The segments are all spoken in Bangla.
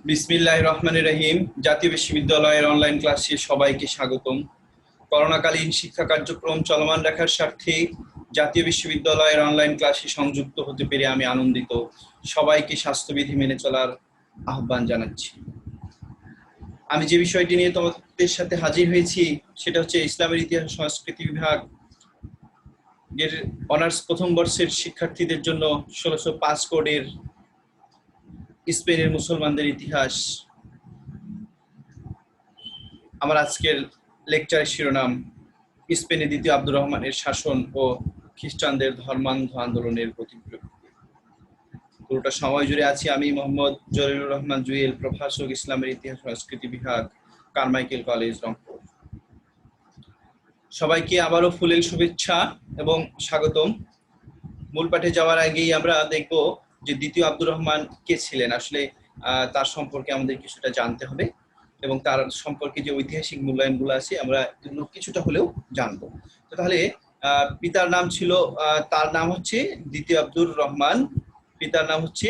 বিসমিল্লাহির রহমানির রহিম। জাতীয় বিশ্ববিদ্যালয়ের অনলাইন ক্লাসে সবাইকে স্বাগতম। করোনাকালীন শিক্ষা কার্যক্রম চলমান রাখার স্বার্থে জাতীয় বিশ্ববিদ্যালয়ের অনলাইন ক্লাসে সংযুক্ত হতে পেরে আমি আনন্দিত। সবাইকে স্বাস্থ্যবিধি মেনে চলার আহ্বান জানাচ্ছি। আমি যে বিষয়টি নিয়ে তোমাদের সাথে হাজির হয়েছি সেটা হচ্ছে ইসলামের ইতিহাস সংস্কৃতি বিভাগ এর অনার্স প্রথম বর্ষের শিক্ষার্থীদের জন্য 1605 কোডের স্পেনের মুসলমানদের ইতিহাস। আমার আজকের লেকচারের শিরোনাম স্পেনে দ্বিতীয় আব্দুর রহমানের শাসন ও খ্রিস্টানদের ধর্মান্ধ আন্দোলনের প্রতিক্রিয়া। পুরোটা সময় জুড়ে আছি আমি মোহাম্মদ জলিলুর রহমান জুয়েল, প্রভাষক, ইসলামের ইতিহাস সংস্কৃতি বিভাগ, কারমাইকেল কলেজ, রংপুর। সবাইকে আবারও ফুলেল শুভেচ্ছা এবং স্বাগতম। মূল পাঠে যাওয়ার আগেই আমরা দেখব যে দ্বিতীয় আব্দুর রহমান কে ছিলেন। আসলে তার সম্পর্কে আমাদের কিছুটা জানতে হবে এবং তার সম্পর্কে যে ঐতিহাসিক মূল্যায়নগুলো আছে আমরা এগুলো কিছুটা হলেও জানবো। তো তাহলে পিতার নাম ছিল, তার নাম হচ্ছে দ্বিতীয় আব্দুর রহমান, পিতার নাম হচ্ছে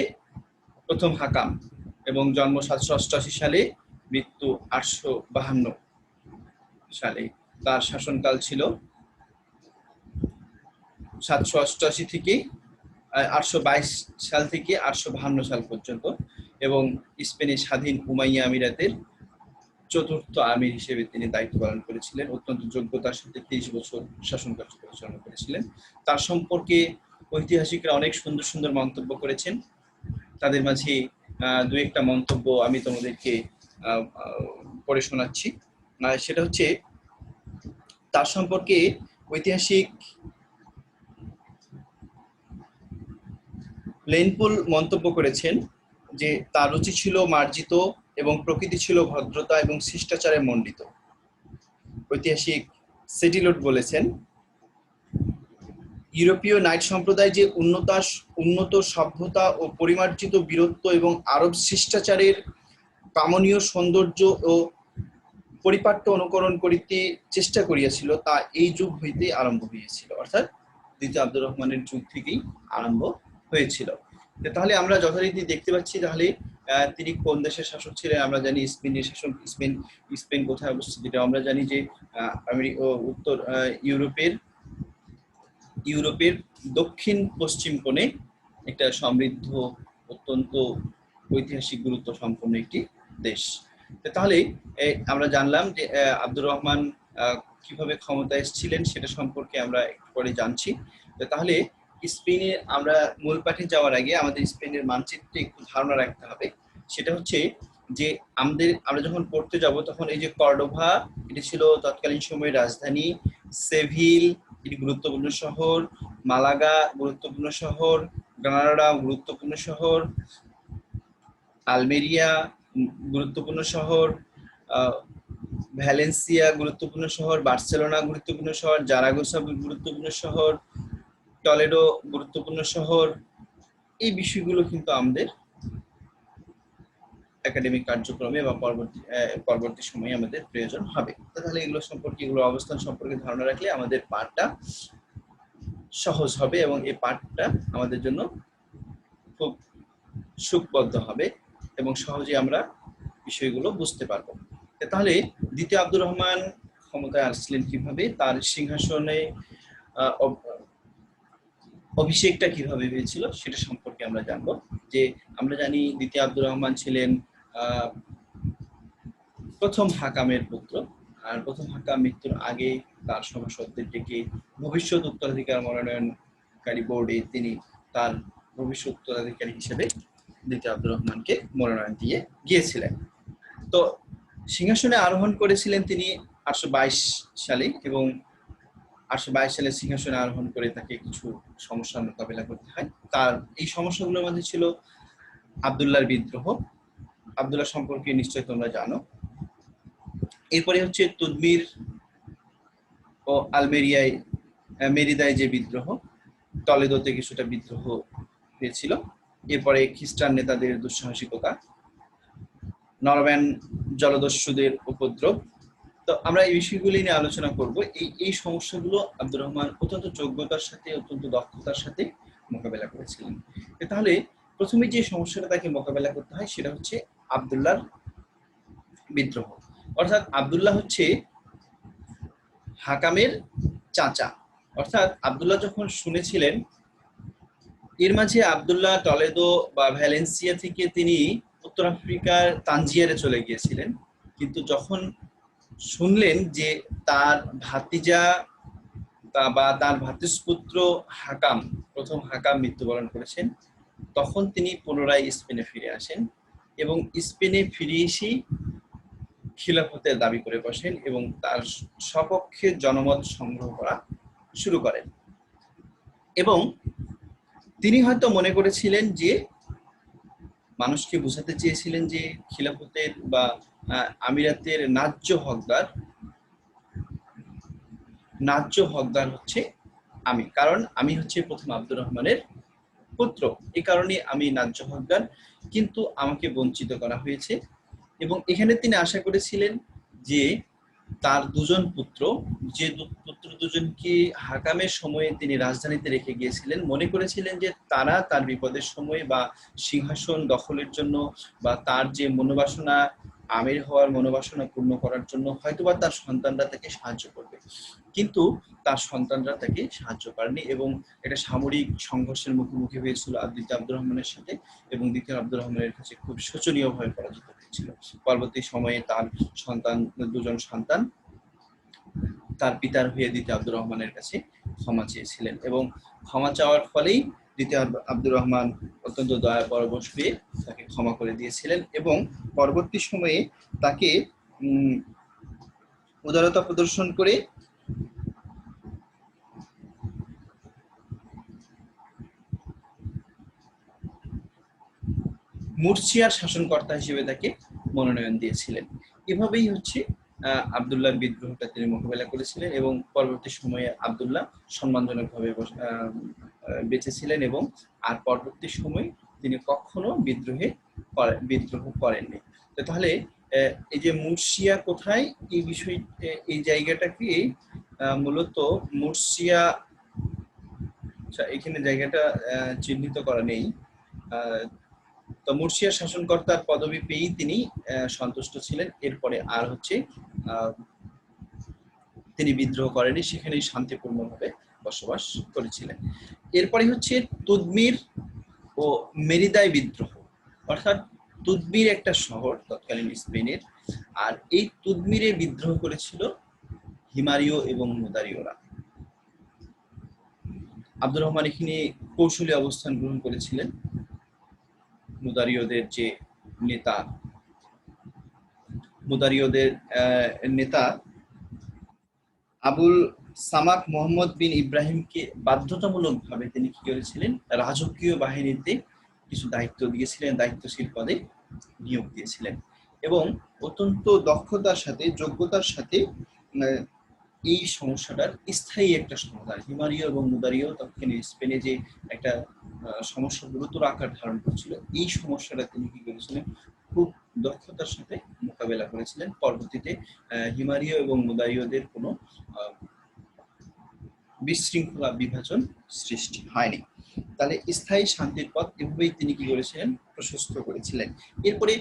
প্রথম হাকাম এবং জন্ম 788 সালে, মৃত্যু 852 সালে। তার শাসনকাল ছিল 788 থেকে 822 সাল থেকে 852 সাল পর্যন্ত এবং স্পেনের স্বাধীন উমাইয়া আমিরাতের চতুর্থ আমির হিসেবে তিনি দায়িত্ব পালন করেছিলেন। অত্যন্ত যোগ্যতার সাথে 30 বছর শাসন কার্য পরিচালনা করেছিলেন। তার সম্পর্কে ঐতিহাসিকরা অনেক সুন্দর সুন্দর মন্তব্য করেছেন। তাদের মাঝে দু একটা মন্তব্য আমি তোমাদেরকে পড়ে শোনাচ্ছি। সেটা হচ্ছে, তার সম্পর্কে ঐতিহাসিক লেনপুল মন্তব্য করেছেন যে তার রুচি ছিল মার্জিত এবং প্রকৃতি ছিল ভদ্রতা এবং শিষ্টাচারে মণ্ডিত। ঐতিহাসিক সেটিলোট বলেছেন, ইউরোপীয় নাইট সম্প্রদায় যে উন্নত সভ্যতা ও পরিমার্জিত বীরত্ব এবং আরব শিষ্টাচারের কামনীয় সৌন্দর্য ও পরিপাট্য অনুকরণ করিতে চেষ্টা করিয়াছিল তা এই যুগ হইতে আরম্ভ হইয়াছিল। অর্থাৎ দ্বিতীয় আব্দুর রহমানের যুগ থেকেই আরম্ভ হয়েছিল। তাহলে আমরা যথারীতি দেখতে পাচ্ছি, তাহলে তিনি কোন দেশের শাসক ছিলেন আমরা জানি, স্পেনের শাসক। স্পেন কোথায় অবস্থিত এটা আমরা জানি যে উত্তর ইউরোপের দক্ষিণ পশ্চিম কোণে একটা সমৃদ্ধ, অত্যন্ত ঐতিহাসিক গুরুত্ব সম্পন্ন একটি দেশ। তাহলে আমরা জানলাম যে আব্দুর রহমান কিভাবে ক্ষমতায় এসেছিলেন সেটা সম্পর্কে আমরা একটু পরে জানছি। তাহলে স্পেনে আমরা মূল পাঠে যাওয়ার আগে আমাদের স্পেনের মানচিত্রে একটু ধারণা রাখতে হবে। সেটা হচ্ছে যে আমরা যখন পড়তে যাব তখন এই যে কর্ডোভা, এটি ছিল তৎকালীন সময়ের রাজধানী। সেভিল এটি গুরুত্বপূর্ণ শহর। মালাগা গুরুত্বপূর্ণ শহর। গ্রানাডা গুরুত্বপূর্ণ শহর। আলমেরিয়া গুরুত্বপূর্ণ শহর। ভ্যালেন্সিয়া গুরুত্বপূর্ণ শহর। বার্সেলোনা গুরুত্বপূর্ণ শহর। জারাগোসা গুরুত্বপূর্ণ শহর। টলেডো গুরুত্বপূর্ণ শহর। এই বিষয়গুলো কিন্তু আমাদের একাডেমিক কার্যক্রমে বা পরবর্তী সময়ে আমাদের প্রয়োজন হবে। তাহলে এগুলো সম্পর্কে, এগুলো অবস্থান সম্পর্কে ধারণা রাখলে আমাদের পাঠটা সহজ হবে এবং এই পাঠটা আমাদের জন্য খুব সুখবদ্ধ হবে এবং সহজে আমরা বিষয়গুলো বুঝতে পারবো। তাহলে দ্বিতীয় আব্দুর রহমান ক্ষমতায় আসছিলেন কিভাবে, তার সিংহাসনে অভিষেকটা কিভাবে হয়েছিল সেটা সম্পর্কে আমরা জানবো। যে আমরা জানি দ্বিতীয় আব্দুর রহমান ছিলেন প্রথম হাকামের পুত্র, আর প্রথম হাকাম মৃত্যুর আগে তার সভাসদদের ডেকে ভবিষ্যৎ উত্তরাধিকার মনোনয়নকারী বোর্ডে তিনি তার ভবিষ্যৎ উত্তরাধিকারী হিসেবে দ্বিতীয় আব্দুর রহমানকে মনোনয়ন দিয়ে গিয়েছিলেন। তো সিংহাসনে আরোহণ করেছিলেন তিনি 822 সালে এবং 822 সালে সিংহাসনে আরোহণ করে তাকে কিছু সমস্যার মোকাবেলা করতে হয়। তার এই সমস্যাগুলোর মধ্যে ছিল আব্দুল্লাহর বিদ্রোহ। আব্দুল্লাহ সম্পর্কে নিশ্চয়ই তোমরা জানো। এরপরে হচ্ছে তুদমির ও মেরিদায় যে বিদ্রোহ, টলেদোতে কিছুটা বিদ্রোহ হয়েছিল। এরপরে খ্রিস্টান নেতাদের দুঃসাহসিকতা, নরম্যান জলদস্যুদের উপদ্রব। তো আমরা এই বিষয়গুলি নিয়ে আলোচনা করব। এই সমস্যাগুলো আব্দুর রহমান অত্যন্ত যোগ্যতার সাথে, অত্যন্ত দক্ষতার সাথে মোকাবেলা করেছিলেন। তাহলে প্রথমে যে সমস্যাটা তাকে মোকাবেলা করতে হয় সেটা হচ্ছে আব্দুল্লাহর বিদ্রোহ। অর্থাৎ আব্দুল্লাহ হচ্ছে হাকামের চাচা। অর্থাৎ আব্দুল্লাহ যখন শুনেছিলেন, এর মাঝে আব্দুল্লাহ টলেদো বা ভ্যালেন্সিয়া থেকে তিনি উত্তর আফ্রিকার তানজিয়ারে চলে গিয়েছিলেন, কিন্তু যখন শুনলেন যে তার ভাতিজা বা তার ভ্রাতুষ্পুত্র হাকাম, প্রথম হাকাম মৃত্যুবরণ করেছেন, তখন তিনি পুনরায় স্পেনে ফিরে আসেন এবং স্পেনে ফিরে এসেই খিলাফতের দাবি করে বসেন এবং তার সপক্ষে জনমত সংগ্রহ করা শুরু করেন। এবং তিনি হয়তো মনে করেছিলেন যে, মানুষকে বোঝাতে চেয়েছিলেন যে খিলাফতের বা আমিরাতের ন্যায্য হকদার হচ্ছে আমি, কারণ আমি হচ্ছে প্রথম আব্দুর রহমানের পুত্র, এই কারণে আমি ন্যায্য হকদার, কিন্তু আমাকে বঞ্চিত করা হয়েছে। এবং এখানে তিনি আশা করেছিলেন যে তার দুজন পুত্র, যে পুত্র দুজনকে হাকামের সময়ে তিনি রাজধানীতে রেখে গিয়েছিলেন, মনে করেছিলেন যে তারা তার বিপদের সময় বা সিংহাসন দখলের জন্য বা তার যে মনোবাসনা, আমির হওয়ার মনোবাসনা পূর্ণ করার জন্য হয়তোবা তার সন্তানরা তাকে সাহায্য করবে, কিন্তু তার সন্তানরা তাকে সাহায্য করেনি এবং একটা সামরিক সংঘর্ষের মুখোমুখি হয়েছিল দ্বিতীয় আব্দুর রহমানের সাথে, এবং দ্বিতীয় আব্দুর রহমানের কাছে খুব শোচনীয়ভাবে পরাজিত হয়েছিল। পরবর্তী সময়ে তার দুজন সন্তান তার পিতার হয়ে দ্বিতীয় আব্দুর রহমানের কাছে ক্ষমা চেয়েছিলেন, এবং ক্ষমা চাওয়ার ফলেই দ্বিতীয় আব্দুর রহমান অত্যন্ত দয়া পরবশ হয়ে তাকে ক্ষমা করে দিয়েছিলেন এবং পরবর্তী সময়ে তাকে উদারতা প্রদর্শন করে মুরসিয়ার শাসনকর্তা হিসেবে তাকে মনোনয়ন দিয়েছিলেন। এভাবেই হচ্ছে আব্দুল্লাহ বিদ্রোহটা তিনি মোকাবেলা করেছিলেন এবং পরবর্তী সময়ে আব্দুল্লাহ সম্মানজনকভাবে বেঁচে ছিলেন এবং আর পরবর্তী সময়ে তিনি কখনো বিদ্রোহ করেননি। তাহলে এই যে মুরসিয়া কোথায়, এই বিষয়, এই জায়গাটাকে মূলত মুরসিয়া, এখানে জায়গাটা চিহ্নিত করা নেই। তো মুরসিয়া শাসনকর্তার পদবি পেয়েই তিনি সন্তুষ্ট ছিলেন। এরপরে আর হচ্ছে তিনি বিদ্রোহ করেনি, সেখানেই শান্তিপূর্ণভাবে বসবাস করেছিলেন। এরপরে হচ্ছে তুদমির ও মেরিদায় বিদ্রোহ। অর্থাৎ তুদমির একটা শহর তৎকালীন স্পেনের, আর এই তুদমিরে বিদ্রোহ করেছিল হিমারীয় এবং মুদারীয়রা। আব্দুর রহমান এখানে কৌশলী অবস্থান গ্রহণ করেছিলেন। মুদারীয়দের যে নেতা আবুল সামাক মোহাম্মদ বিন ইব্রাহিমকে বাধ্যতামূলকভাবে তিনি কি করেছিলেন, রাজকীয় বাহিনীতে কিছু দায়িত্ব দিয়েছিলেন, দায়িত্বশীল পদে নিয়োগ দিয়েছিলেন এবং অত্যন্ত দক্ষতার সাথে, যোগ্যতার সাথে এই সমস্যাটার স্থায়ী একটা সমাধান, হিমারীয় এবং মুদারীয় তৎকালীন স্পেনে যে একটা সমস্যা গুরুতর আকার ধারণ করছিল, এই সমস্যাটা তিনি কি করেছিলেন, খুব দক্ষতার সাথে মোকাবেলা করেছিলেন। পরবর্তীতে হিমারীয় এবং মুদারীয়দের কোনো বিশৃঙ্খলা বিভাজন সৃষ্টি হয়নি। তাহলে স্থায়ী শান্তির পথ এভাবেই তিনি কি করেছিলেন, প্রশস্ত করেছিলেন। এরপরে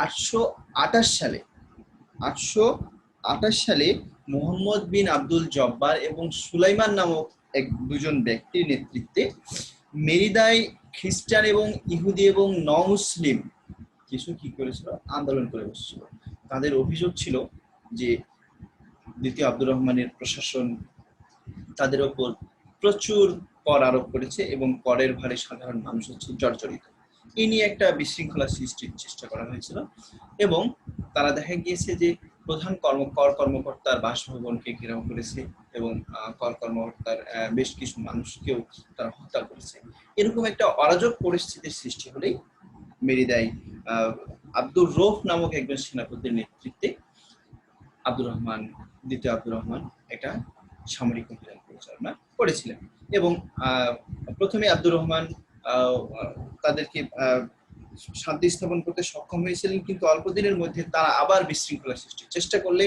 828 সালে মোহাম্মদ বিন আব্দুল জব্বার এবং সুলাইমান নামক দুজন ব্যক্তির নেতৃত্বে মেরিদায় খ্রিস্টান এবং ইহুদি এবং নমুসলিম কিছু কি করেছিল, আন্দোলন করে বসছিল। তাদের অভিযোগ ছিল যে দ্বিতীয় আব্দুর রহমানের প্রশাসন তাদের ওপর প্রচুর কর আরোপ করেছে এবং করের ভারে সাধারণ মানুষ হচ্ছে জর্জরিত। এই নিয়ে একটা বিশৃঙ্খলা সৃষ্টির চেষ্টা করা হয়েছিল এবং তারা দেখা গিয়েছে যে প্রধান কর্মকর্তার বাসভবনকে ঘেরাও করেছে এবং কর কর্মকর্তার বেশ কিছু মানুষকেও তারা হত্যা করেছে। এরকম একটা অরাজক পরিস্থিতির সৃষ্টি হলেই মেরিদায় আব্দুর রৌফ নামক একজন সেনাপতির নেতৃত্বে দ্বিতীয় আব্দুর রহমান একটা সামরিক অভিযান পরিচালনা করেছিলেন এবং প্রথমে আব্দুর রহমান তাদেরকে শান্তি স্থাপন করতে সক্ষম হয়েছিলেন, কিন্তু অল্প দিনের মধ্যে তারা আবার বিশৃঙ্খলা সৃষ্টির চেষ্টা করলে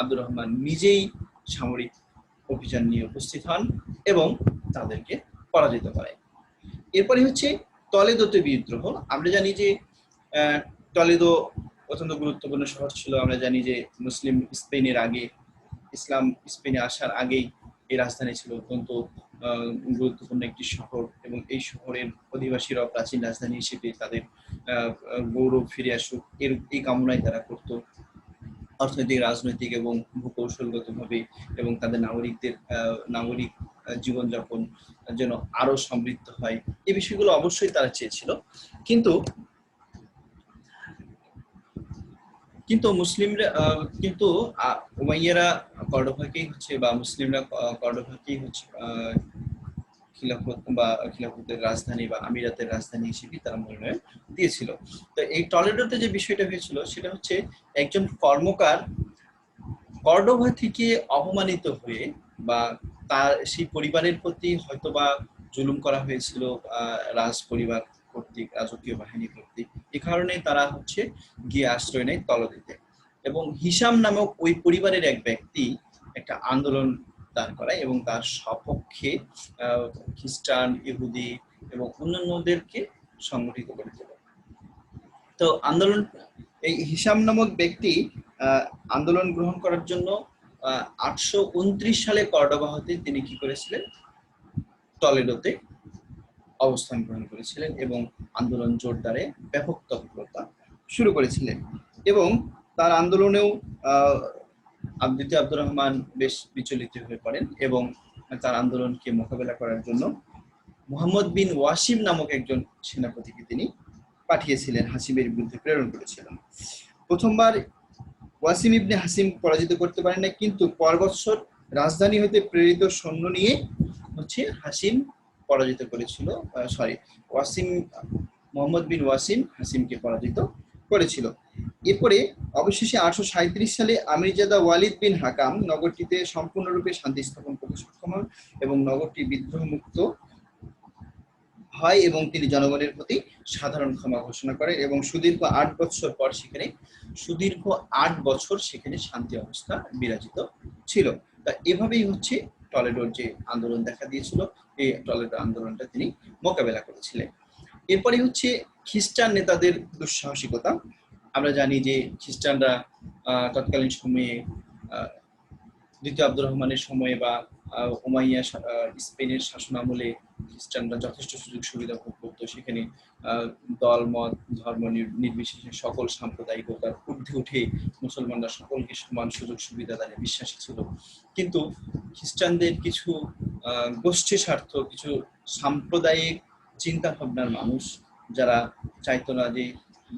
আব্দুর রহমান নিজেই সামরিক অভিযান নিয়ে উপস্থিত হন এবং তাদেরকে পরাজিত করেন। এরপরে হচ্ছে টলেদোতে বিদ্রোহ। আমরা জানি যে টলেদো অত্যন্ত গুরুত্বপূর্ণ শহর ছিল। আমরা জানি যে মুসলিম স্পেনের আগে, ইসলাম স্পেনে আসার আগেই এই রাজধানী ছিল অত্যন্ত গুরুত্বপূর্ণ একটি শহর, এবং এই শহরের অধিবাসীরা প্রাচীন রাজধানী হিসেবে তাদের গৌরব ফিরে আসুক এই কামনায় তারা করত। অর্থনৈতিক, রাজনৈতিক এবং ভূকৌশলগতভাবে এবং তাদের নাগরিক জীবনযাপন যেন আরো সমৃদ্ধ হয়, এই বিষয়গুলো অবশ্যই তারা চেয়েছিল। কিন্তু কিন্তু মুসলিমরা কিন্তু উমাইয়ারা কর্ডোভাকেই হচ্ছে, বা মুসলিমরা কর্ডোভাকেই হচ্ছে খিলাফতের রাজধানী বা আমিরাতের রাজধানী হিসেবে তারা মনোনয়ন দিয়েছিল। তো এই টলেডোতে যে বিষয়টা হয়েছিল সেটা হচ্ছে একজন কর্মকার কর্ডোভা থেকে অপমানিত হয়ে, বা তার সেই পরিবারের প্রতি হয়তোবা জুলুম করা হয়েছিল রাজ পরিবার কর্তৃক, রাজকীয় বাহিনী কর্তৃক, এ কারণে তারা হচ্ছে গিয়ে আশ্রয় নেয় টলেডোতে। এবং হিসাম নামক ওই পরিবারের এক ব্যক্তি একটা আন্দোলন দাঁড় করায় এবং তার সপক্ষে খ্রিস্টান, ইহুদি এবং অন্যান্যদেরকে সংগঠিত করে তোলে। তো এই হিসাম নামক ব্যক্তি আন্দোলন গ্রহণ করার জন্য 829 সালে কর্ডোবা হতে তিনি কি করেছিলেন, টলেডোতে অবস্থান গ্রহণ করেছিলেন এবং আন্দোলন জোরদারে ব্যাপক তৎপরতা শুরু করেছিলেন। এবং তার আন্দোলনেও দ্বিতীয় আব্দুর রহমান বেশ বিচলিত হয়ে পড়েন এবং তার আন্দোলনকে মোকাবেলা করার জন্য মুহাম্মদ বিন ওয়াসিম নামক একজন সেনাপতিকে তিনি পাঠিয়েছিলেন, হাসিমের বিরুদ্ধে প্রেরণ করেছিলেন। প্রথমবার ওয়াসিম ইবনে হাসিম পরাজিত করতে পারেন না, কিন্তু পর বছর রাজধানী হতে প্রেরিত সৈন্য নিয়ে হচ্ছে হাসিম পরাজিত করেছিল, ওয়াসিম, মোহাম্মদ বিন ওয়াসিম হাসিমকে পরাজিত করেছিল। এরপরে অবশেষে 837 সালে আমিরজাদা ওয়ালিদ বিন হাকাম নগরটিতে সম্পূর্ণরূপে শান্তি স্থাপন করতে সক্ষম হন এবং নগরটি বিদ্রোহ মুক্ত হয় এবং তিনি জনগণের প্রতি সাধারণ ক্ষমা ঘোষণা করেন এবং সুদীর্ঘ 8 বছর সেখানে শান্তি অবস্থা বিরাজিত ছিল। তা এভাবেই হচ্ছে টলেডোর যে আন্দোলন দেখা দিয়েছিল, এই টলেডো আন্দোলনটা তিনি মোকাবেলা করেছিলেন। এরপরে হচ্ছে খ্রিস্টান নেতাদের দুঃসাহসিকতা। আমরা জানি যে খ্রিস্টানরা তৎকালীন সময়ে দ্বিতীয় আব্দুর রহমানের সময়ে বা উমাইয়া স্পেনের শাসন আমলে খ্রিস্টানরা যথেষ্ট সুযোগ সুবিধা ভোগ করতো। সেখানে দলমত, ধর্ম নির্বিশেষে সকল সাম্প্রদায়িকতার ঊর্ধ্বে উঠে মুসলমানরা সকলকে সমান সুযোগ সুবিধা দ্বারা বিশ্বাসী ছিল। কিন্তু খ্রিস্টানদের কিছু গোষ্ঠী স্বার্থ, কিছু সাম্প্রদায়িক চিন্তা ভাবনার মানুষ, যারা চাইতো না যে,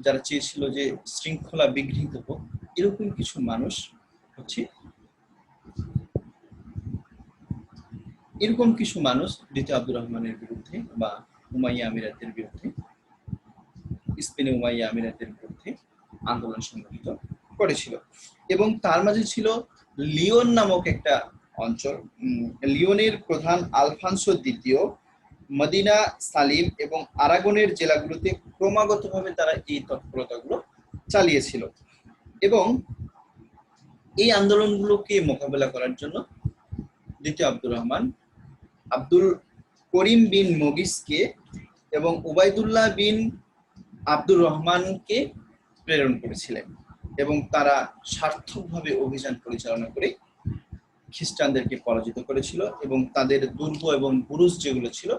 যারা চেয়েছিল যে শৃঙ্খলা বিঘ্নিত হোক, এরকম কিছু মানুষ হচ্ছে দ্বিতীয় আব্দুর রহমানের বিরুদ্ধে বা উমাইয়া আমিরাতের বিরুদ্ধে, স্পেনে উমাইয়া আমিরাতের বিরুদ্ধে আন্দোলন সংগঠিত করেছিল। এবং তার মাঝে ছিল লিওন নামক একটা অঞ্চল। লিওনের প্রধান আলফানসো দ্বিতীয় মদিনা, সালিম এবং আরাগনের জেলাগুলোতে ক্রমাগতভাবে তারা এই তৎপরতাগুলো চালিয়েছিল। এবং এই আন্দোলনগুলোকে মোকাবেলা করার জন্য দ্বিতীয় আব্দুর রহমান আব্দুল করিম বিন মগিসকে এবং উবাইদুল্লাহ বিন আব্দুর রহমানকে প্রেরণ করেছিলেন এবং তারা সার্থকভাবে অভিযান পরিচালনা করে খ্রিস্টানদেরকে পরাজিত করেছিল এবং তাদের দুর্গ এবং বুরুজ যেগুলো ছিল,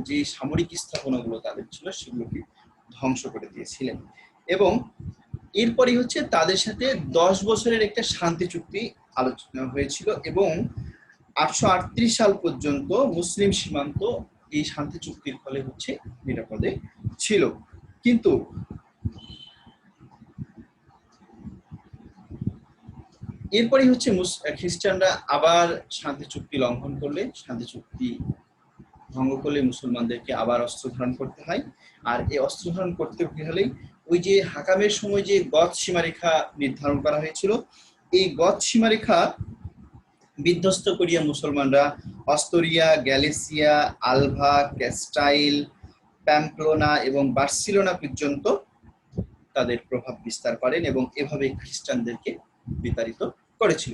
যে সামরিক স্থাপনাগুলো তাদের ছিল, সেগুলোকে ধ্বংস করে দিয়েছিলেন। এবং এরপরই হচ্ছে তাদের সাথে 10 বছরের একটা শান্তি চুক্তি আলোচনা হয়েছিল এবং 838 সাল পর্যন্ত মুসলিম সীমান্ত এই শান্তি চুক্তির ফলে হচ্ছে নিরাপদে ছিল। কিন্তু এরপরই হচ্ছে খ্রিস্টানরা আবার শান্তি চুক্তি লঙ্ঘন করলে, শান্তি চুক্তি ভঙ্গ করলে মুসলমানদেরকে আবার অস্ত্র ধারণ করতে হয়। আর এই অস্ত্র ধারণ করতে হলেই ওই যে হাকামের সময় যে গজ সীমারেখা নির্ধারণ করা হয়েছিল, এই গজ সীমারেখা বিধ্বস্ত করিয়া মুসলমানরা অস্তরিয়া, গ্যালিসিয়া, আলভা, ক্যাস্টাইল, প্যাম্পলোনা এবং বার্সিলোনা পর্যন্ত তাদের প্রভাব বিস্তার করেন এবং এভাবে খ্রিস্টানদেরকে বিতাড়িত করেছিল।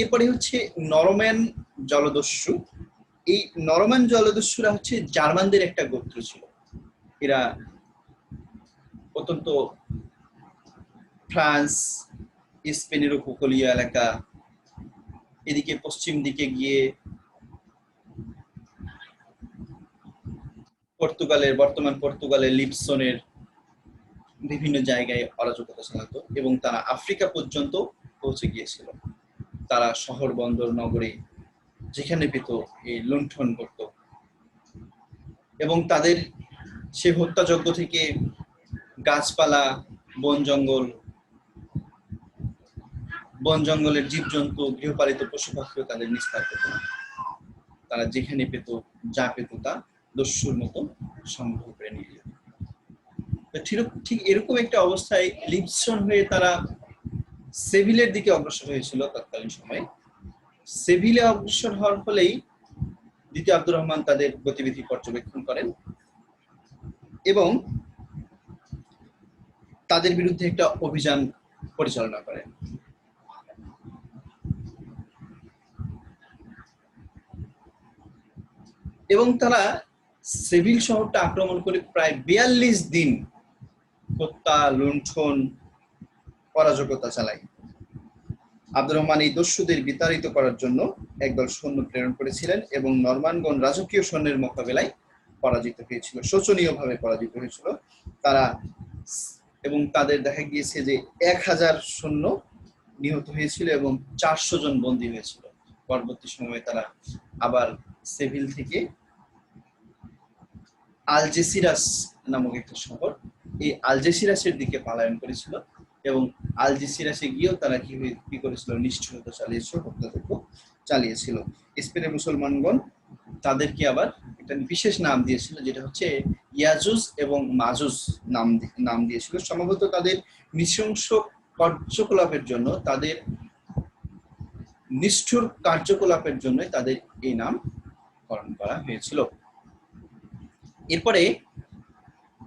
এরপরে হচ্ছে নরম্যান জলদস্যু। এই নরম্যান জলদস্যুরা হচ্ছে জার্মানদের একটা গোত্র ছিল। এরা অত্যন্ত ফ্রান্স, স্পেনের উপকূলীয় এলাকা, এদিকে পশ্চিম দিকে গিয়ে বর্তমান পর্তুগালের লিপসনের বিভিন্ন জায়গায় অরাজকতা চালাতো এবং তারা আফ্রিকা পর্যন্ত পৌঁছে গিয়েছিল। তারা শহর বন্দর নগরে যেখানে পেত এই লুণ্ঠন করত এবং তাদের সে হত্যাযজ্ঞ থেকে গাছপালা, বন জঙ্গলের জীবজন্তু, গৃহপালিত পশু পাখিও তাদের নিস্তার পেত না। তারা যেখানে পেত, যা পেত তা দস্যুর মতো সংগ্রহ করে নিয়ে যেত। ঠিক এরকম একটা অবস্থায় লিপসন হয়ে তারা সেভিলের দিকে অগ্রসর হয়েছিল তৎকালীন সময়ে। সেভিলে অগ্রসর হওয়ার ফলেই দ্বিতীয় আব্দুর রহমান তাদের গতিবিধি পর্যবেক্ষণ করেন এবং তাদের বিরুদ্ধে একটা অভিযান পরিচালনা করেন। এবং তারা সেভিল শহরটা আক্রমণ করে প্রায় ৪২ দিন হত্যা, লুণ্ঠন, অরাজকতা চালায়। আব্দুর রহমান এই দস্যুদের বিতাড়িত করার জন্য একদল সৈন্য প্রেরণ করেছিলেন এবং নরমানগণ রাজকীয় সৈন্যের মোকাবেলায় পরাজিত হয়েছিল, শোচনীয়ভাবে পরাজিত হয়েছিল তারা। এবং তাদের দেখা গিয়েছে যে ১,০০০ সৈন্য নিহত হয়েছিল এবং ৪০০ জন বন্দী হয়েছিল। পরবর্তী সময়ে তারা আবার সেভিল থেকে আলজেসিরাস নামক একটা শহর, এই আলজেসিরাসের দিকে পলায়ন করেছিল এবং আলজেসিরাসে গিয়েও তারা কি করেছিল, নিষ্ঠুরতা চালিয়েছিল, হত্যাযজ্ঞ চালিয়েছিল। স্পেনের মুসলমানগণ তাদেরকে আবার একটা বিশেষ নাম দিয়েছিল, যেটা হচ্ছে ইয়াজুজ এবং মাজুজ নাম দিয়েছিল। সম্ভবত তাদের নৃশংস কার্যকলাপের জন্য, তাদের নিষ্ঠুর কার্যকলাপের জন্য তাদের এই নামকরণ করা হয়েছিল। এরপরে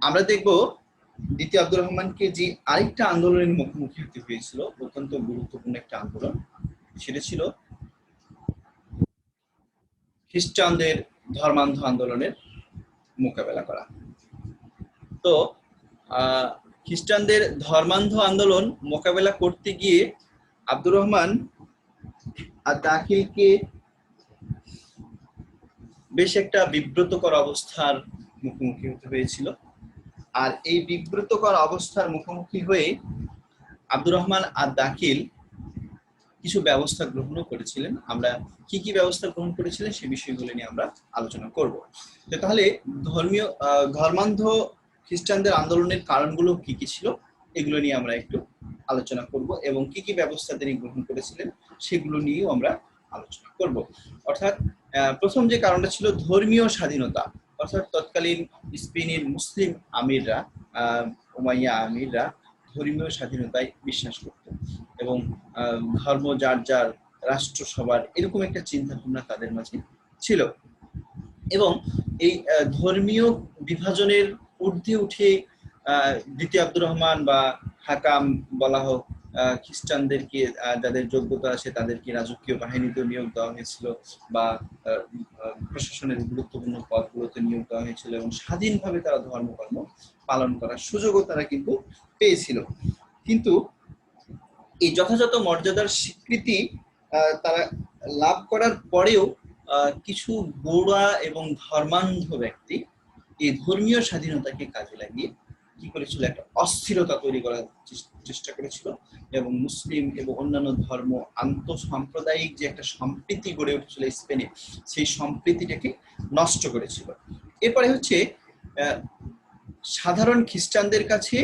আমরা দেখব দ্বিতীয় আব্দুর রহমানকে যে আরেকটা আন্দোলনের মুখোমুখি হতে হয়েছিল, অত্যন্ত গুরুত্বপূর্ণ একটা আন্দোলন, সেটা ছিল খ্রিস্টানদের ধর্মান্ধ আন্দোলনের মোকাবেলা করা। তো খ্রিস্টানদের ধর্মান্ধ আন্দোলন মোকাবেলা করতে গিয়ে আব্দুর রহমান আর দাখিলকে বেশ একটা বিব্রতকর অবস্থার মুখোমুখি হতে হয়েছিল। আর এই বিব্রতকর অবস্থার মুখোমুখি হয়ে আব্দুর রহমান আর দাখিল কিছু ব্যবস্থা গ্রহণও করেছিলেন। আমরা কি কি ব্যবস্থা গ্রহণ করেছিলেন সে বিষয়গুলো নিয়ে আমরা আলোচনা করব। তাহলে ধর্মান্ধ খ্রিস্টানদের আন্দোলনের কারণগুলো কি কি ছিল এগুলো নিয়ে আমরা একটু আলোচনা করব এবং কি কি ব্যবস্থা তিনি গ্রহণ করেছিলেন সেগুলো নিয়েও আমরা আলোচনা করব। অর্থাৎ প্রথম যে কারণটা ছিল ধর্মীয় স্বাধীনতা, অর্থাৎ তৎকালীন স্পেনের মুসলিম আমিররা, উমাইয়া আমিররা ধর্মীয় স্বাধীনতায় বিশ্বাস করত এবং ধর্ম যার যার, রাষ্ট্র সবার, এরকম একটা চিন্তা ভাবনা তাদের মাঝে ছিল। এবং এই ধর্মীয় বিভাজনের ঊর্ধ্বে উঠে দ্বিতীয় আব্দুর রহমান বা হাকাম বলা হোক, খ্রিস্টানদেরকে যাদের যোগ্যতা আছে তাদেরকে রাজকীয় বাহিনীতে নিয়োগ দেওয়া হয়েছিল বা প্রশাসনের গুরুত্বপূর্ণ পদগুলোতে নিয়োগ দেওয়া হয়েছিল এবং স্বাধীনভাবে তারা ধর্মকর্ম পালন করার সুযোগও তারা কিন্তু পেয়েছিল। কিন্তু এই যথাযথ মর্যাদার স্বীকৃতি তারা লাভ করার পরেও কিছু গোঁড়া এবং ধর্মান্ধ ব্যক্তি এই ধর্মীয় স্বাধীনতাকে কাজে লাগিয়ে কি করেছিল, একটা অস্থিরতা তৈরি করার চেষ্টা করেছিল এবং মুসলিম এবং অন্যান্য ধর্ম আন্তঃসাম্প্রদায়িক যে একটা সম্প্রীতি গড়ে উঠেছিল স্পেনে, সেই সম্প্রীতিটাকে নষ্ট করেছিল। এরপরে হচ্ছে সাধারণ খ্রিস্টানদের কাছে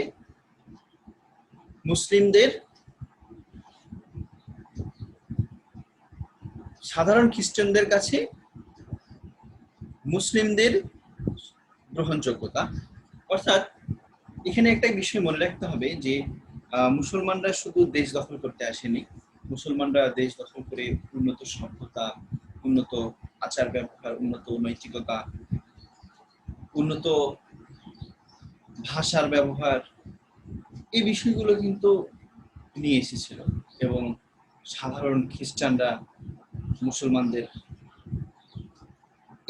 মুসলিমদের গ্রহণযোগ্যতা। অর্থাৎ এখানে একটা বিষয় মনে রাখতে হবে যে মুসলমানরা শুধু দেশ দখল করতে আসেনি, মুসলমানরা দেশ দখল করে উন্নত সভ্যতা, উন্নত আচার ব্যবহার, উন্নত নৈতিকতা, উন্নত ভাষার ব্যবহার, এই বিষয়গুলো কিন্তু নিয়ে এসেছিল এবং সাধারণ খ্রিস্টানরা মুসলমানদের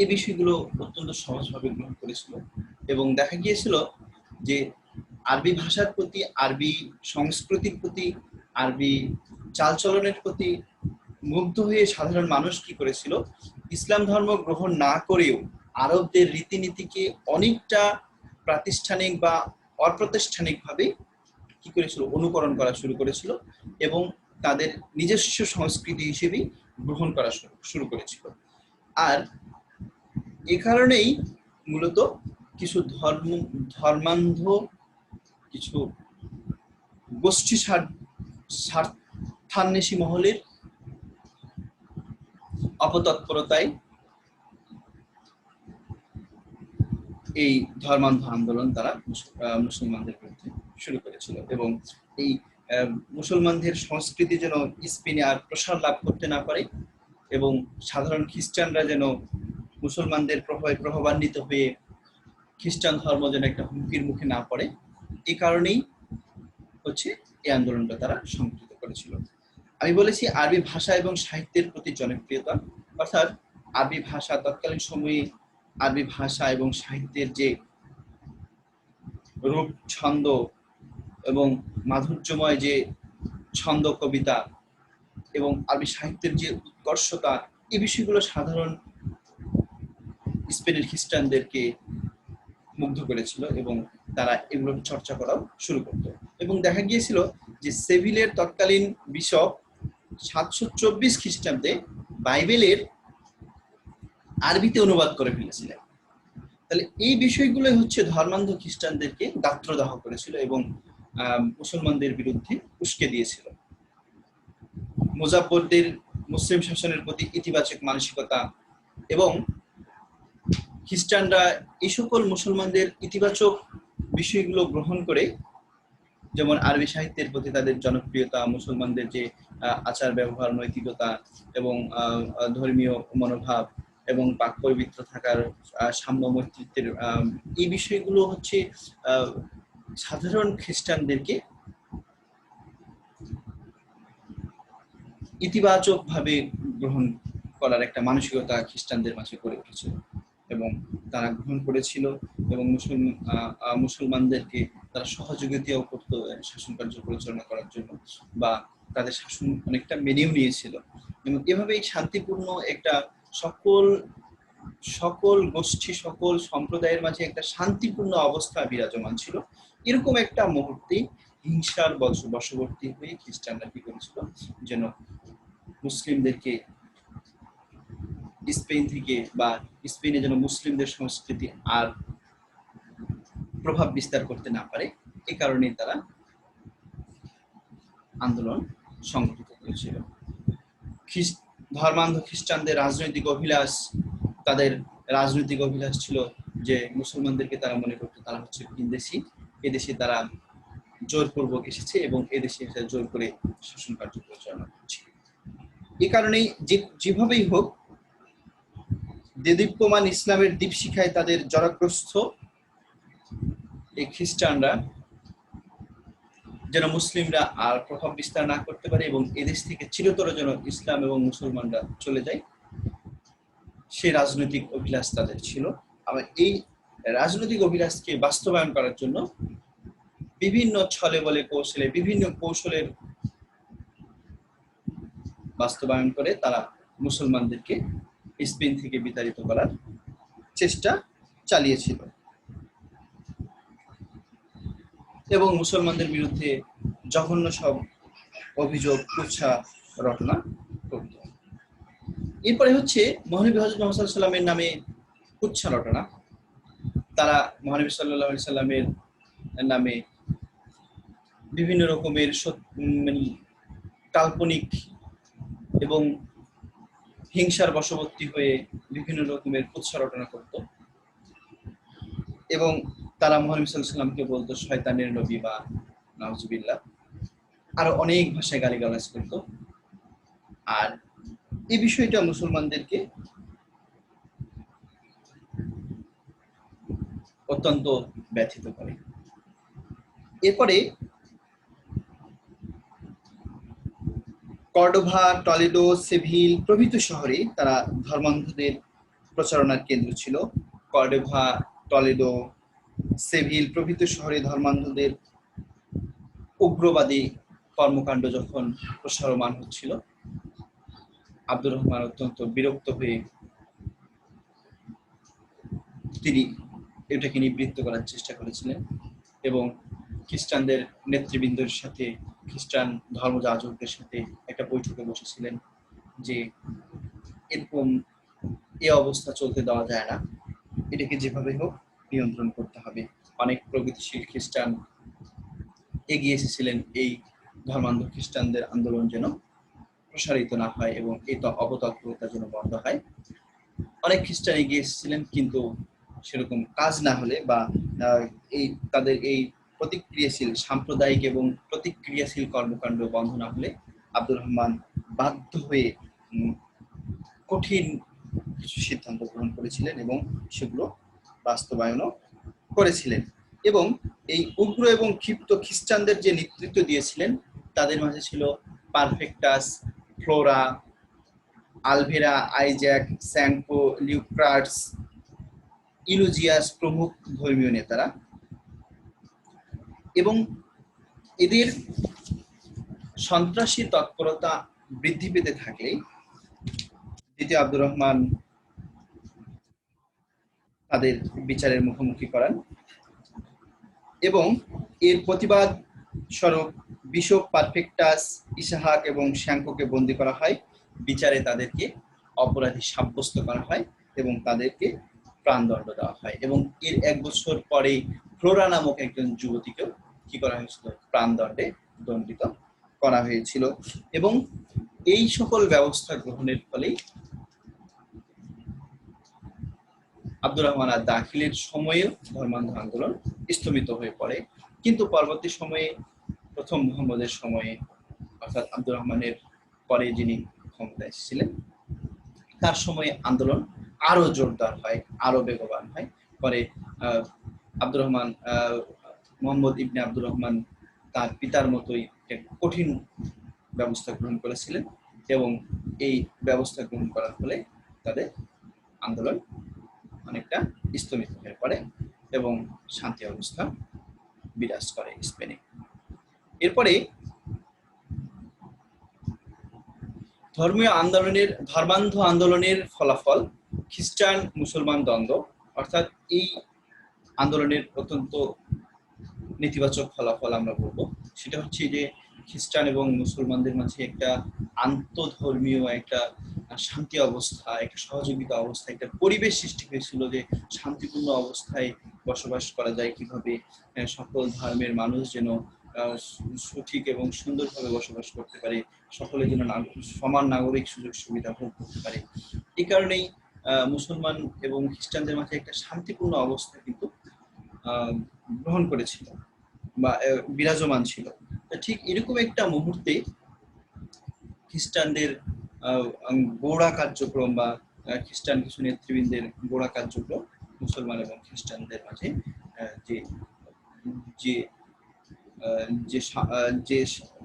এই বিষয়গুলো অত্যন্ত সহজভাবে গ্রহণ করেছিল। এবং দেখা গিয়েছিল যে আরবি ভাষার প্রতি, আরবি সংস্কৃতির প্রতি, আরবি চালচলনের প্রতি মুগ্ধ হয়ে সাধারণ মানুষ কি করেছিল, ইসলাম ধর্ম গ্রহণ না করেও আরবদের রীতিনীতিকে অনেকটা প্রাতিষ্ঠানিক বা অপ্রাতিষ্ঠানিকভাবে কি করেছিল, অনুকরণ করা শুরু করেছিল এবং তাদের নিজস্ব সংস্কৃতি হিসেবে গ্রহণ করা শুরু করেছিল। আর এ কারণেই মূলত কিছু ধর্মান্ধ কিছু গোষ্ঠী স্বার্থান্বেষী মহলের অপতৎপরতায় এই ধর্মান্ধ আন্দোলন তারা মুসলমানদের বিরুদ্ধে শুরু করেছিল এবং এই মুসলমানদের সংস্কৃতি যেন স্পেনে আর প্রসার লাভ করতে না পারে এবং সাধারণ খ্রিস্টানরা যেন মুসলমানদের প্রভাবে প্রভাবান্বিত হয়ে খ্রিস্টান ধর্ম যেন একটা হুমকির মুখে না পড়ে, এই কারণেই হচ্ছে এই আন্দোলনটা তারা সংগঠিত করেছিল। আমি বলেছি আরবি ভাষা এবং সাহিত্যের প্রতি জনপ্রিয়তা, অর্থাৎ আরবি ভাষা তৎকালীন সময়ে আরবি ভাষা এবং সাহিত্যের যে রূপ, ছন্দ এবং মাধুর্যময় যে ছন্দ কবিতা এবং আরবি সাহিত্যের যে উৎকর্ষতা, এই বিষয়গুলো সাধারণ স্পেনের খ্রিস্টানদেরকে মুগ্ধ করেছিল এবং তারা এগুলো চর্চা করাও শুরু করত। এবং দেখা গিয়েছিল যে সেভিলের তৎকালীন বিশপ 724 খ্রিস্টাব্দে বাইবেলের আরবিতে অনুবাদ করে ফেলেছিলেন। তাহলে এই বিষয়গুলো হচ্ছে ধর্মান্ধ খ্রিস্টানদেরকে গাত্রদাহ করেছিল এবং মুসলমানদের বিরুদ্ধে উস্কে দিয়েছিল। মুজাফফরদের মুসলিম শাসনের প্রতি ইতিবাচক মানসিকতা এবং খ্রিস্টানরা এই সকল মুসলমানদের ইতিবাচক বিষয়গুলো গ্রহণ করে, যেমন আরবি সাহিত্যের প্রতি তাদের জনপ্রিয়তা, মুসলমানদের যে আচার ব্যবহার, নৈতিকতা এবং ধর্মীয় মনোভাব এবং পাক পবিত্র থাকার সাম্য মৈত্রীত্বের এই বিষয়গুলো হচ্ছে সাধারণ খ্রিস্টানদেরকে ইতিবাচক ভাবে গ্রহণ করার একটা মানসিকতা খ্রিস্টানদের মাঝে গড়ে উঠেছিল এবং তারা গ্রহণ করেছিল এবং মুসলমানদেরকে তারা সহযোগিতাও করত শাসন কার্য পরিচালনা করার জন্য, বা তাদের শাসন অনেকটা মেনেও নিয়েছিল এবং এভাবেই শান্তিপূর্ণ একটা সকল গোষ্ঠী, সকল সম্প্রদায়ের মাঝে একটা শান্তিপূর্ণ অবস্থা বিরাজমান ছিল। এরকম একটা মুহূর্তে হিংসার বশবর্তী হয়ে খ্রিস্টানরা কি করেছিল, যেন মুসলিমদেরকে স্পেন থেকে বা স্পেনে যেন মুসলিমদের সংস্কৃতি আর প্রভাব বিস্তার করতে না পারে, এই কারণে তারা আন্দোলন সংগঠিত করেছিল। ধর্মান্ধ খ্রিস্টানদের রাজনৈতিক অভিলাষ, তাদের রাজনৈতিক অভিলাষ ছিল যে মুসলমানদেরকে তারা মনে করতো তারা হচ্ছে ভিনদেশী, এদেশে তারা জোরপূর্বক এসেছে এবং এদেশে জোর করে শাসন কার্য পরিচালনা করছে। এই কারণেই যেভাবেই হোক দেদীপ্যমান ইসলামের দীপশিখায় তাদের জড়গ্রস্ত এই খ্রিস্টানরা যেন মুসলিমরা আর প্রভাব বিস্তার না করতে পারে এবং এদেশ থেকে চিরতরে যেন ইসলাম এবং মুসলমানরা চলে যায়, সেই রাজনৈতিক অভিলাষ তাদের ছিল। আবার এই রাজনৈতিক অভিলাষকে বাস্তবায়ন করার জন্য বিভিন্ন ছলে বলে কৌশলে, বিভিন্ন কৌশলের বাস্তবায়ন করে তারা মুসলমানদেরকে স্পেন থেকে বিতাড়িত করার চেষ্টা চালিয়েছিল এবং মুসলমানদের বিরুদ্ধে জঘন্য সব অভিযোগ, কুৎসা রটনা করত। এরপরে হচ্ছে মহানবী হযরত মুহাম্মদ সাল্লাল্লাহু আলাইহি সাল্লামের নামে কুৎসা রটনা। তারা মহানবী সাল্লাল্লাহু আলাইহি সাল্লামের নামে বিভিন্ন রকমের কাল্পনিক এবং হিংসার বশবর্তী হয়ে বিভিন্ন রকমের কুৎসা রটনা করত এবং তারা মহানবী সাল্লাল্লাহু আলাইহি সাল্লামকে বলতো শয়তানের নবী বা নাউজুবিল্লাহ, আরো অনেক ভাষায় গালিগালাজ করত। আর এই বিষয়টা মুসলমানদেরকে অত্যন্ত ব্যথিত করে। এরপরে কর্ডোভা, টলেডো, সেভিল প্রভৃতি শহরে তারা ধর্মান্ধদের প্রচারণার কেন্দ্র ছিল। কর্ডোভা, টলেডো, সেভিল প্রভৃতি শহরে ধর্মান্ধদের উগ্রবাদী কর্মকাণ্ড যখন প্রসারমান হচ্ছিল, আব্দুর রহমান অত্যন্ত বিরক্ত হয়ে তিনি এটাকে নিবৃত্ত করার চেষ্টা করেছিলেন এবং খ্রিস্টানদের নেতৃবৃন্দের সাথে, খ্রিস্টান ধর্মযাজকদের সাথে একটা বৈঠকে বসেছিলেন যে এরকম এ অবস্থা চলতে দেওয়া যায় না, এটাকে যেভাবে হোক নিয়ন্ত্রণ করতে হবে। অনেক প্রগতিশীল খ্রিস্টান এগিয়ে এসেছিলেন এই ধর্মান্ধ খ্রিস্টানদের আন্দোলন যেন প্রসারিত না হয় এবং এই অপতৎপরতা যেন বন্ধ হয়। অনেক খ্রিস্টান এগিয়ে এসেছিলেন, কিন্তু সেরকম কাজ না হলে বা এই তাদের এই প্রতিক্রিয়াশীল সাম্প্রদায়িক এবং প্রতিক্রিয়াশীল কর্মকাণ্ড বন্ধ না হলে আব্দুর রহমান বাধ্য হয়ে কঠিন কিছু সিদ্ধান্ত গ্রহণ করেছিলেন এবং সেগুলো বাস্তবায়নও করেছিলেন। এবং এই উগ্র এবং ক্ষিপ্ত খ্রিস্টানদের যে নেতৃত্ব দিয়েছিলেন তাদের মাঝে ছিল পারফেক্টাস, ফ্লোরা, আলভেরা, আইজ্যাক, স্যাঙ্কো, লিউক্রাটস, ইলুজিয়াস প্রমুখ ধর্মীয় নেতারা। এবং এদের সন্ত্রাসী তৎপরতা বৃদ্ধি পেতে থাকলে দ্বিতীয় আব্দুর রহমান তাদের বিচারের মুখোমুখি করান এবং এর প্রতিবাদ স্বরূপ বিশপ পারফেক্টাস, ইসাহাক এবং শ্যাঙ্কোকে বন্দী করা হয়। বিচারে তাদেরকে অপরাধী সাব্যস্ত করা হয় এবং তাদেরকে প্রাণদণ্ড দেওয়া হয়। এবং এর 1 বছর পরেই ফ্লোরা নামক একজন যুবতীকেও কি করা হয়েছিল? প্রাণদণ্ডে দণ্ডিত করা হয়েছিল। এবং এই সকল ব্যবস্থা গ্রহণের ফলেই আব্দুর রহমান আর দাখিলের সময়েও ধর্মান্ধ আন্দোলন স্থগিত হয়ে পড়ে। কিন্তু পরবর্তী সময়ে প্রথম মুহাম্মদের সময়ে, অর্থাৎ আব্দুর রহমানের পরে যিনি ক্ষমতায় এসেছিলেন, তার সময়ে আন্দোলন আরো জোরদার হয়, আরো বেগবান হয়। পরে আব্দুর রহমান, মোহাম্মদ ইবনে আব্দুর রহমান তার পিতার মতোই কঠিন ব্যবস্থা গ্রহণ করেছিলেন এবং এই ব্যবস্থা গ্রহণ করার ফলে তাদের আন্দোলন অনেকটা স্থগিত হয়ে পড়ে এবং শান্তি অবস্থা বিরাজ করে স্পেনে। এরপরে ধর্মান্ধ আন্দোলনের ফলাফল খ্রিস্টান মুসলমান দ্বন্দ্ব, অর্থাৎ এই আন্দোলনের অত্যন্ত নেতিবাচক ফলাফল আমরা বলবো। সেটা হচ্ছে যে খ্রিস্টান এবং মুসলমানদের মাঝে একটা আন্তঃধর্মীয় একটা শান্তি অবস্থা, একটা সহযোগিতা অবস্থা, একটা পরিবেশ সৃষ্টি হয়েছিল যে শান্তিপূর্ণ অবস্থায় বসবাস করা যায় কিভাবে, সকল ধর্মের মানুষ যেন সঠিক এবং সুন্দরভাবে বসবাস করতে পারে, সকলে যেন সমান নাগরিক সুযোগ সুবিধা ভোগ করতে পারে। এই কারণেই মুসলমান এবং খ্রিস্টানদের মাঝে একটা শান্তিপূর্ণ অবস্থা কিন্তু গ্রহণ করেছিল বা বিরাজমান ছিল। ঠিক এরকম একটা মুহূর্তে খ্রিস্টানদের গোড়া কার্যক্রম বা খ্রিস্টান কিছু নেতৃবৃন্দের গোড়া কার্যক্রম মুসলমান এবং খ্রিস্টানদের মাঝে যে যে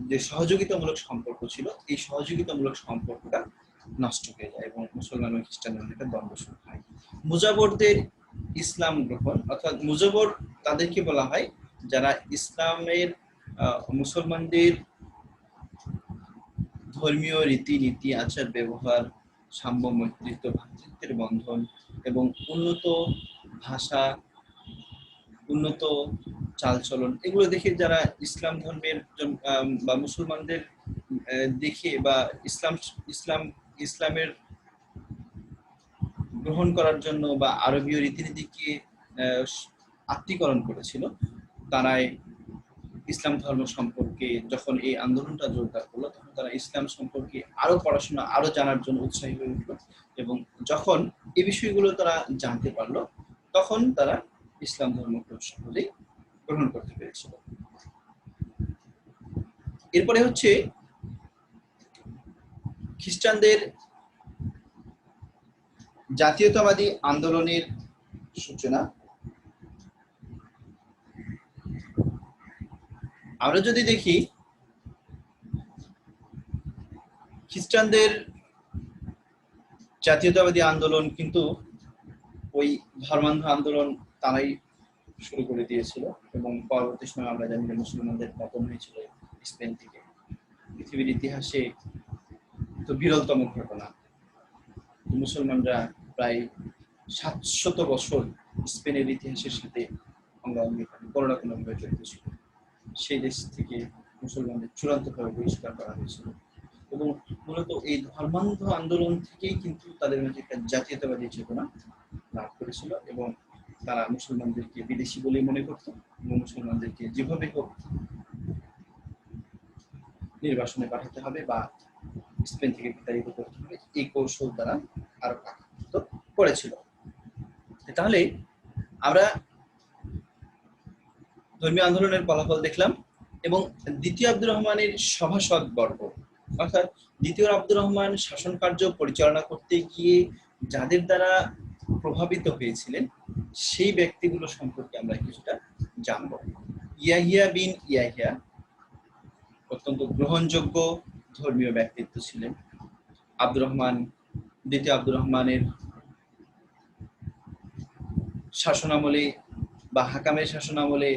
যে সহযোগিতামূলক সম্পর্ক ছিল, এই সহযোগিতামূলক সম্পর্কটা নষ্ট হয়ে যায় এবং মুসলমান এবং খ্রিস্টানদের মধ্যে দ্বন্দ্ব শুরু হয়। মুজাবরদের ইসলাম গ্রহণ, অর্থাৎ মুজাবর তাদেরকে বলা হয় যারা ইসলামের মুসলমানদের ধর্মীয় রীতিনীতি, আচার ব্যবহার, সাম্য, মৈত্রীত্ব, ভ্রাতৃত্বের বন্ধন এবং উন্নত ভাষা, উন্নত চালচলন, এগুলো দেখে যারা ইসলাম ধর্মের বা মুসলমানদের দেখে বা ইসলামের গ্রহণ করার জন্য বা আরবীয় রীতিনীতিকে আত্মীকরণ করেছিল, তারাই ইসলাম ধর্ম সম্পর্কে যখন এই আন্দোলনটা জোরদার করলো, তখন তারা ইসলাম সম্পর্কে আরো পড়াশোনা, আরো জানার জন্য উৎসাহী হয়ে উঠলো এবং যখন এই বিষয়গুলো তারা জানতে পারলো, তখন তারা ইসলাম ধর্ম খুব সহজেই গ্রহণ করতে পেরেছিল। এরপরে হচ্ছে খ্রিস্টানদের জাতীয়তাবাদী আন্দোলনের সূচনা। আমরা যদি দেখি খ্রিস্টানদের জাতীয়তাবাদী আন্দোলন কিন্তু ওই ধর্মান্ধ আন্দোলন তারাই শুরু করে দিয়েছিল এবং পরবর্তী সময় আমরা জানি যে মুসলমানদের পতন হয়েছিল স্পেন থেকে। পৃথিবীর ইতিহাসে তো বিরলতম ঘটনা, মুসলমানরা প্রায় 700 বছর স্পেনের ইতিহাসের সাথে অঙ্গাঙ্গি কোনো না কোনো ভাবে জড়িত ছিল। সেই দেশ থেকে মুসলমানদের চূড়ান্তভাবে বহিষ্কার করা হয়েছিল এবং মূলত এই ধর্মান্ধ আন্দোলন থেকেই কিন্তু তাদের মধ্যে একটা জাতীয়তাবাদী চেতনা লাভ করেছিল এবং তারা মুসলমানদেরকে বিদেশি বলে মনে করত এবং মুসলমানদেরকে যেভাবে হোক নির্বাসনে পাঠাতে হবে বা স্পেন থেকে বিতাড়িত করতে হবে, এই কৌশল তারা আরো পাকাপোক্ত করেছিল। তাহলে আমরা ধর্মীয় আন্দোলনের ফলাফল দেখলাম এবং দ্বিতীয় আব্দুর রহমানের সভাসদ বর্গ, অর্থাৎ দ্বিতীয় আব্দুর রহমান শাসন কার্য পরিচালনা করতে গিয়ে যাদের দ্বারা প্রভাবিত হয়েছিলেন সেই ব্যক্তিগুলো সম্পর্কে আমরা কিছুটা জানব। ইয়াহিয়া বিন ইয়াহিয়া অত্যন্ত গ্রহণযোগ্য ধর্মীয় ব্যক্তিত্ব ছিলেন। আব্দুর রহমান, দ্বিতীয় আব্দুর রহমানের শাসনামলে বা হাকামের শাসনামলে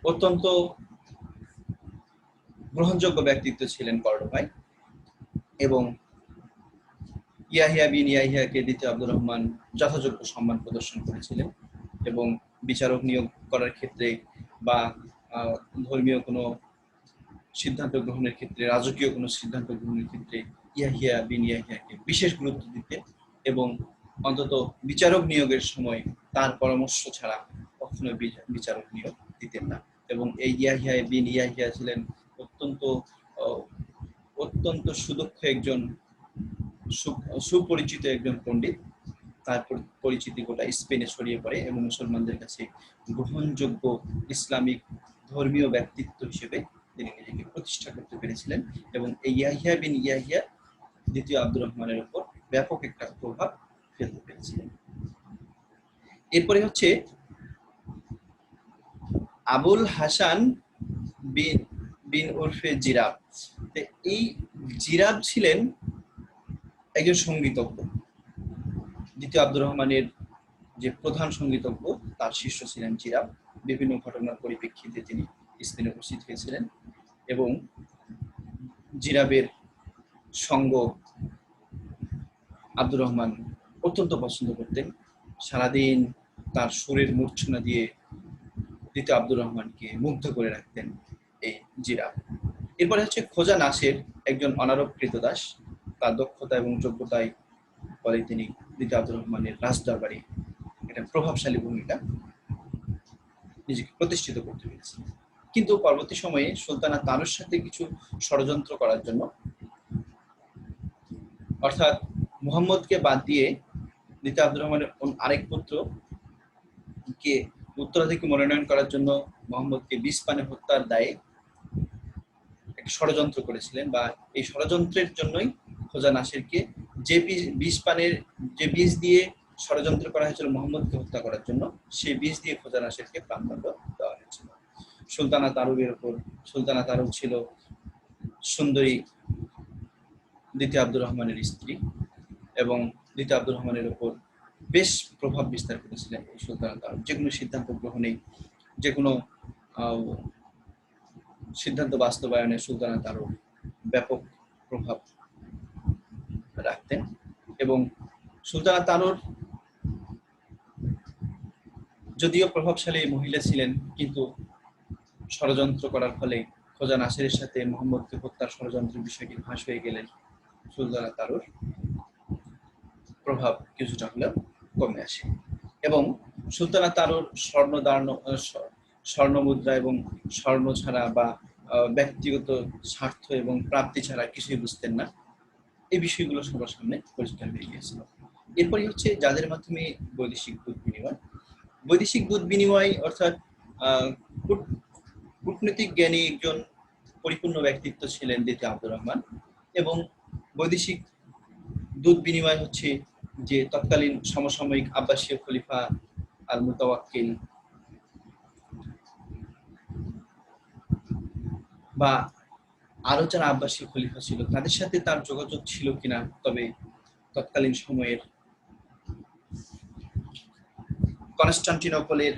অত্যন্ত গ্রহণযোগ্য ব্যক্তিত্ব ছিলেন কর্ডোবায় এবং ইয়াহিয়া বিন ইয়াহিয়াকে দ্বিতীয় আব্দুর রহমান যথাযোগ্য সম্মান প্রদর্শন করেছিলেন এবং বিচারক নিয়োগ করার ক্ষেত্রে বা ধর্মীয় কোনো সিদ্ধান্ত গ্রহণের ক্ষেত্রে, রাজকীয় কোনো সিদ্ধান্ত গ্রহণের ক্ষেত্রে ইয়াহিয়া বিন ইয়াহিয়াকে বিশেষ গুরুত্ব দিতেন এবং অন্তত বিচারক নিয়োগের সময় তার পরামর্শ ছাড়া কখনো বিচারক নিয়োগ দিতেন না। এবং এই ইয়াহিয়া বিন ইয়াহিয়া ছিলেন অত্যন্ত সুদক্ষ একজন সুপরিচিত একজন পণ্ডিত। তার পরিচিতি গোটা স্পেনে ছড়িয়ে পড়ে এবং মুসলমানদের কাছে গ্রহণযোগ্য ইসলামিক ধর্মীয় ব্যক্তিত্ব হিসেবে তিনি নিজেকে প্রতিষ্ঠা করতে পেরেছিলেন এবং এই ইয়াহিয়া বিন ইয়াহিয়া দ্বিতীয় আব্দুর রহমানের উপর ব্যাপক একটা প্রভাব ফেলতে পেরেছিলেন। এরপরে হচ্ছে আবুল হাসান বিন ওরফে জিরাব। এই জিরাব ছিলেন একজন সঙ্গীতজ্ঞ। দ্বিতীয় আব্দুর রহমানের যে প্রধান সঙ্গীতজ্ঞ তার শিষ্য ছিলেন জিরাব। বিভিন্ন ঘটনার পরিপ্রেক্ষিতে তিনি স্পেনে উপস্থিত হয়েছিলেন এবং জিরাবের সঙ্গ আব্দুর রহমান অত্যন্ত পছন্দ করতেন। সারাদিন তার সুরের মূর্ছনা দিয়ে দ্বিতীয় আব্দুর রহমানকে মুগ্ধ করে রাখতেন এই জিরাব। এরপরে হচ্ছে খোজা নাসের, একজন অনারব কৃতদাস। তার দক্ষতা এবং যোগ্যতায় ফলে তিনি দ্বিতীয় আব্দুর রহমানের রাজদরবারে একটা প্রভাবশালী ভূমিকা নিজেকে প্রতিষ্ঠিত করতে পেরেছিলেন। কিন্তু পরবর্তী সময়ে সুলতানা তানুর সাথে কিছু ষড়যন্ত্র করার জন্য, অর্থাৎ মুহাম্মদকে বাদ দিয়ে দ্বিতীয় আব্দুর রহমানের আরেক পুত্রকে উত্তরাধিকারী মনোনয়ন করার জন্য মুহাম্মদকে বিষ পানে হত্যার দায়ে একটা ষড়যন্ত্র করেছিলেন বা এই ষড়যন্ত্রের জন্যই খোজা নাসিরকে যে বীজ দিয়ে ষড়যন্ত্র করা হয়েছিল মুহাম্মদকে হত্যা করার জন্য, সেই বীজ দিয়ে খোজা নাসিরকে প্রাণদণ্ড দেওয়া হয়েছিল। সুলতানা তারুবের উপর, সুলতানা তারুব ছিল সুন্দরী দ্বিতীয় আব্দুর রহমানের স্ত্রী এবং দ্বিতীয় আব্দুর রহমানের উপর বেশ প্রভাব বিস্তার করেছিলেন এই সুলতানা তারুব। যে কোনো সিদ্ধান্ত গ্রহণে, যে কোনো সিদ্ধান্ত বাস্তবায়নে সুলতানা তারুব ব্যাপক প্রভাব রাখতেন এবং সুলতানা তারুর যদিও প্রভাবশালী মহিলা ছিলেন, কিন্তু ষড়যন্ত্র করার ফলে খোজা নাসিরের সাথে মুহাম্মদকে হত্যার ষড়যন্ত্রের বিষয়টি ফাঁস হয়ে গেলেন সুলতানা তারুর প্রভাব কিছুটা হলেও কমে আসে এবং সুলতানা তারুর স্বর্ণ মুদ্রা এবং স্বর্ণ ছাড়া বা ব্যক্তিগত স্বার্থ এবং প্রাপ্তি ছাড়া কিছুই বুঝতেন না। এই বিষয়গুলো সবার সামনে পরিষ্কার হয়ে গিয়েছিল। এরপরে হচ্ছে যাদের মাধ্যমে বৈদেশিক দূত বিনিময় অর্থাৎ কূটনৈতিক জ্ঞানী একজন পরিপূর্ণ ব্যক্তিত্ব ছিলেন দ্বিতীয় আব্দুর রহমান এবং বৈদেশিক দূত বিনিময় হচ্ছে যে তৎকালীন সমসাময়িক আব্বাসীয় খলিফা আল মুতাওয়াক্কিল বা আরো যারা আব্বাসী খলিফা ছিল তাদের সাথে তার যোগাযোগ ছিল কিনা, তবে তৎকালীন সময়ের কনস্টান্টিনোপলের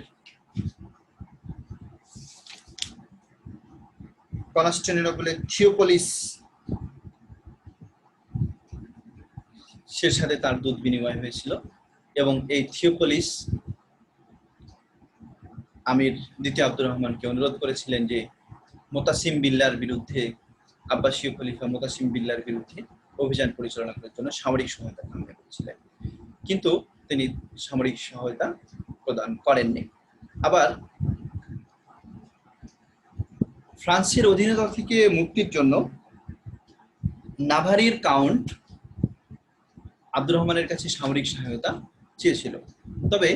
থিওপলিস সাথে তার দূত বিনিময় হয়েছিল এবং এই থিওপলিস আমির দ্বিতীয় আব্দুর রহমানকে অনুরোধ করেছিলেন যে মোতাসিম বিল্লার বিরুদ্ধে, আব্বাসীয় খলিফা মোতাসিম বিল্লার বিরুদ্ধে অভিযান পরিচালনা করার জন্য সামরিক সহায়তা কামনা করেছিলেন, কিন্তু তিনি সামরিক সহায়তা প্রদান করেননি। আবার ফ্রান্সের অধীনতা থেকে মুক্তির জন্য নাভারির কাউন্ট আব্দুর রহমানের কাছে সামরিক সহায়তা চেয়েছিল, তবে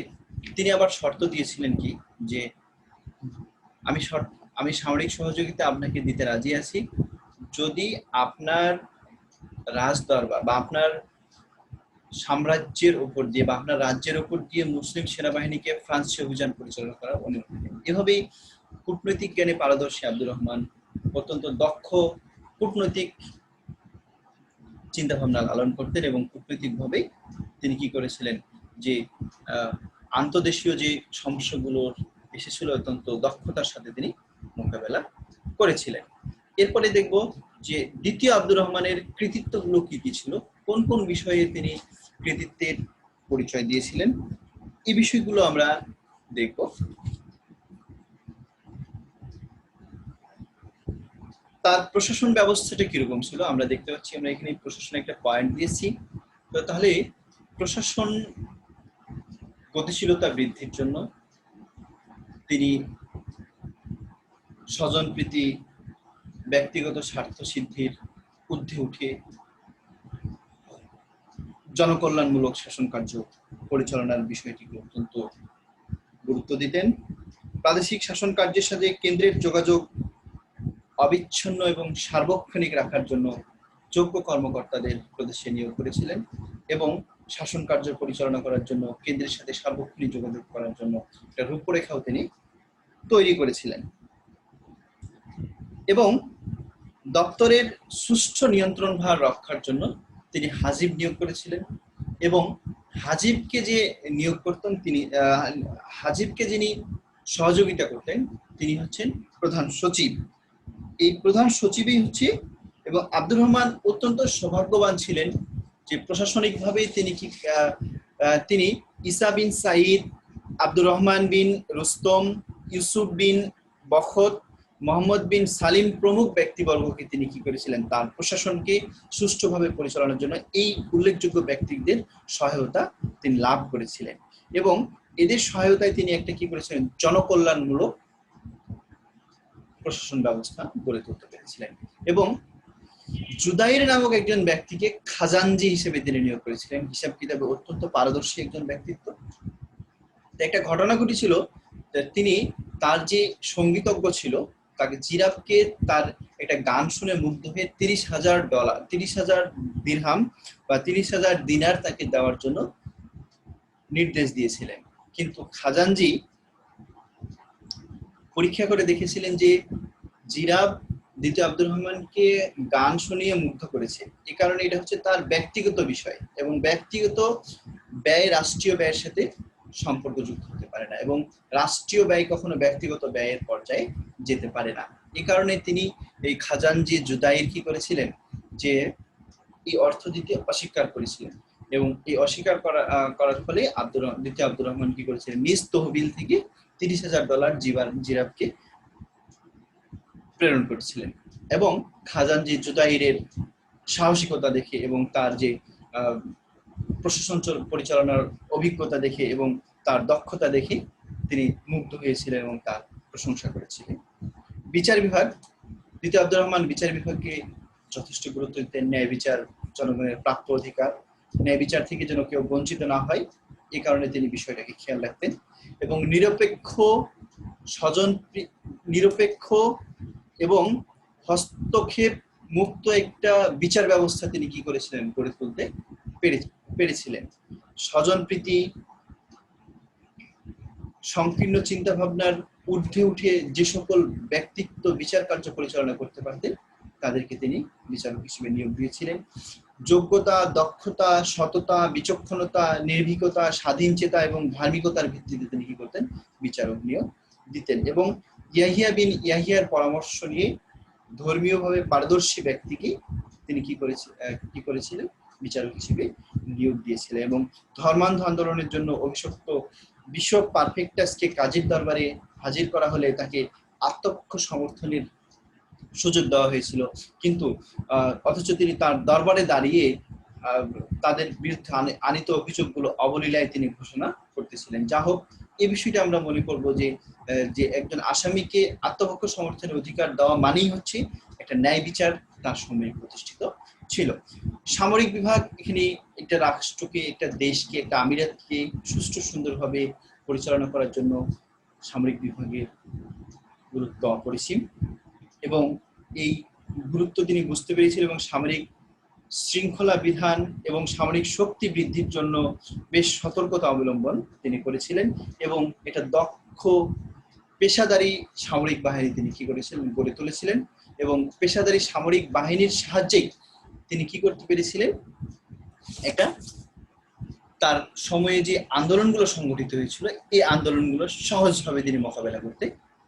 তিনি আবার শর্ত দিয়েছিলেন কি যে আমি সামরিক সহযোগিতা আপনাকে দিতে রাজি আছি যদি আপনার রাজদরবার বা আপনার সাম্রাজ্যের উপর দিয়ে বা আপনার রাজ্যের উপর দিয়ে মুসলিম সেনাবাহিনীকে ফ্রান্সে অভিযান পরিচালনা করার অনুমতি দেন। এভাবেই কূটনৈতিক জ্ঞানে পারদর্শী আব্দুর রহমান অত্যন্ত দক্ষ কূটনৈতিক চিন্তা ভাবনা লালন করতেন এবং কূটনৈতিকভাবে তিনি কি করেছিলেন যে আন্তদেশীয় যে সমস্যাগুলোর এসেছিল অত্যন্ত দক্ষতার সাথে তিনি মোকাবেলা করেছিলেন। এরপরে দেখব যে দ্বিতীয় আব্দুর রহমানের কৃতিত্বগুলো কি কি ছিল, কোন কোন বিষয়ে তিনি কৃতিত্বের পরিচয় দিয়েছিলেন, এই বিষয়গুলো আমরা দেখব। তার প্রশাসন ব্যবস্থাটা কিরকম ছিল আমরা দেখতে পাচ্ছি, আমরা এখানে প্রশাসনে একটা পয়েন্ট দিয়েছি। তো তাহলে প্রশাসন গতিশীলতা বৃদ্ধির জন্য তিনি স্বজনপ্রীতি, ব্যক্তিগত স্বার্থ সিদ্ধির ঊর্ধ্বে উঠে জনকল্যাণমূলক শাসন কার্য পরিচালনার বিষয়টিকে অত্যন্ত গুরুত্ব দিতেন। প্রাদেশিক শাসন কার্যের সাথে কেন্দ্রের যোগাযোগ অবিচ্ছিন্ন এবং সার্বক্ষণিক রাখার জন্য যোগ্য কর্মকর্তাদের প্রদেশে নিয়োগ করেছিলেন এবং শাসন কার্য পরিচালনা করার জন্য কেন্দ্রের সাথে সার্বক্ষণিক যোগাযোগ করার জন্য একটা রূপরেখাও তিনি তৈরি করেছিলেন এবং দপ্তরের সুষ্ঠু নিয়ন্ত্রণ ভার রক্ষার জন্য তিনি হাজিব নিয়োগ করেছিলেন এবং হাজিবকে যে নিয়োগ করতেন তিনি হাজিবকে যিনি সহযোগিতা করতেন তিনি হচ্ছেন প্রধান সচিব। এই প্রধান সচিবই হচ্ছে, এবং আব্দুর রহমান অত্যন্ত সৌভাগ্যবান ছিলেন যে প্রশাসনিকভাবে তিনি ইসা বিন সাইদ, আব্দুর রহমান বিন রুস্তম, ইউসুফ বিন বখত, মোহাম্মদ বিন সালিম প্রমুখ ব্যক্তিবর্গকে তিনি কি করেছিলেন তার প্রশাসনকে সুষ্ঠুভাবে পরিচালনার জন্য এই উল্লেখযোগ্য ব্যক্তিদের সহায়তা তিনি লাভ করেছিলেন এবং এদের সহায়তায় তিনি একটা কি করেছিলেন জনকল্যাণমূলক প্রশাসন ব্যবস্থা গড়ে তুলতে পেরেছিলেন এবং জুদাইর নামক একজন ব্যক্তিকে খাজানজি হিসেবে তিনি নিয়োগ করেছিলেন। হিসাব কিতাবে অত্যন্ত পারদর্শী একজন ব্যক্তিত্ব। একটা ঘটনা ঘটেছিল, তিনি তার যে সঙ্গীতজ্ঞ ছিল তাকে জিরাফকে তার একটা গান শুনে মুগ্ধ হয়ে $30,000 $30,000 দিরহাম বা 30,000 দিনার তাকে দেওয়ার জন্য নির্দেশ দিয়েছিলেন, কিন্তু খাজানজি পরীক্ষা করে দেখেছিলেন যে জিরাফ দ্বিতীয় আব্দুর রহমানকে গান শুনিয়ে মুগ্ধ করেছে, এই কারণে এটা হচ্ছে তার ব্যক্তিগত বিষয় এবং ব্যক্তিগত ব্যয় রাষ্ট্রীয় ব্যয়ের সাথে সম্পর্কযুক্ত হতে পারে না এবং রাষ্ট্রীয় ব্যয় কখনো ব্যক্তিগত ব্যয়ের পর্যায়ে যেতে পারে না। এই কারণে তিনি এই খাজানজি জুদাইর কি করেছিলেন যে এই অর্থ দিতে অস্বীকার করেছিলেন এবং এই অস্বীকার করার ফলে দ্বিতীয় আব্দুর রহমান কি করেছিলেন নিজ তহবিল থেকে $30,000 জিরাফকে প্রেরণ করেছিলেন এবং খাজানজি জুদাইরের সাহসিকতা দেখে এবং তার যে প্রশাসন পরিচালনার অভিজ্ঞতা দেখে এবং তার দক্ষতা দেখে তিনি মুগ্ধ হয়েছিলেন এবং তার প্রশংসা করেছিলেন। বিচার বিভাগ, দ্বিতীয় আব্দুর রহমান বিচার বিভাগকে যথেষ্ট গুরুত্ব দিতেন। ন্যায় বিচার জনগণের প্রাপ্য অধিকার, ন্যায় বিচার থেকে যেন কেউ বঞ্চিত না হয় এই কারণে তিনি বিষয়টাকে খেয়াল রাখতেন এবং নিরপেক্ষ এবং হস্তক্ষেপ মুক্ত একটা বিচার ব্যবস্থা তিনি কি করেছিলেন গড়ে তুলতে পেরেছিলেন। স্বজনপ্রীতি, সংকীর্ণ চিন্তা ভাবনার ঊর্ধ্বে উঠে যে সকল ব্যক্তিত্ব বিচার কার্য পরিচালনা করতে পারতেন তাদেরকে তিনি বিচারক হিসেবে নিয়োগ দিয়েছিলেন। যোগ্যতা, দক্ষতা, সততা, বিচক্ষণতা, নির্ভীকতা, স্বাধীনচেতা এবং ধার্মিকতার ভিত্তিতে তিনি কি করতেন? বিচারক নিয়োগ দিতেন। এবং ইয়াহিয়া বিন ইয়াহিয়ার পরামর্শ নিয়ে ধর্মীয়ভাবে পারদর্শী ব্যক্তিকে তিনি কি করেছিলেন? বিচারক হিসেবে নিয়োগ দিয়েছিলেন। এবং ধর্মান্ধ আন্দোলনের জন্য অভিশপ্ত বিশপ পারফেক্টাসকে কাজীর দরবারে হাজির করা হলে তাকে আত্মপক্ষ সমর্থনের সুযোগ দেওয়া হয়েছিল, কিন্তু অথচ তিনি তার দরবারে দাঁড়িয়ে তাদের বিরুদ্ধে আনিত অভিযোগগুলো অবলীলায় তিনি ঘোষণা করতেছিলেন। যা হোক, এই বিষয়টা আমরা মনে করব যে একজন আসামিকে আত্মপক্ষ সমর্থনের অধিকার দেওয়া মানেই হচ্ছে একটা ন্যায় বিচার তার সময়ে প্রতিষ্ঠিত ছিল। সামরিক বিভাগ এখানে একটা রাষ্ট্রকে, একটা দেশকে, একটা আমিরাতকে সুষ্ঠু সুন্দরভাবে পরিচালনা করার জন্য সামরিক বিভাগের গুরুত্ব অপরিসীম, এবং এই গুরুত্ব তিনি বুঝতে পেরেছিলেন এবং সামরিক শৃঙ্খলা বিধান এবং সামরিক শক্তি বৃদ্ধির জন্য বেশ সতর্কতা অবলম্বন তিনি করেছিলেন। এবং এটা দক্ষ পেশাদারী সামরিক বাহিনী তিনি কি করেছিলেন? গড়ে তুলেছিলেন। এবং পেশাদারী সামরিক বাহিনীর সাহায্যেই তিনি কি করতে পেরেছিলেন? একটা তার সময়ে যে আন্দোলনগুলো সংগঠিত হয়েছিল, এই আন্দোলনগুলো সহজভাবে তিনি মোকাবেলা করতে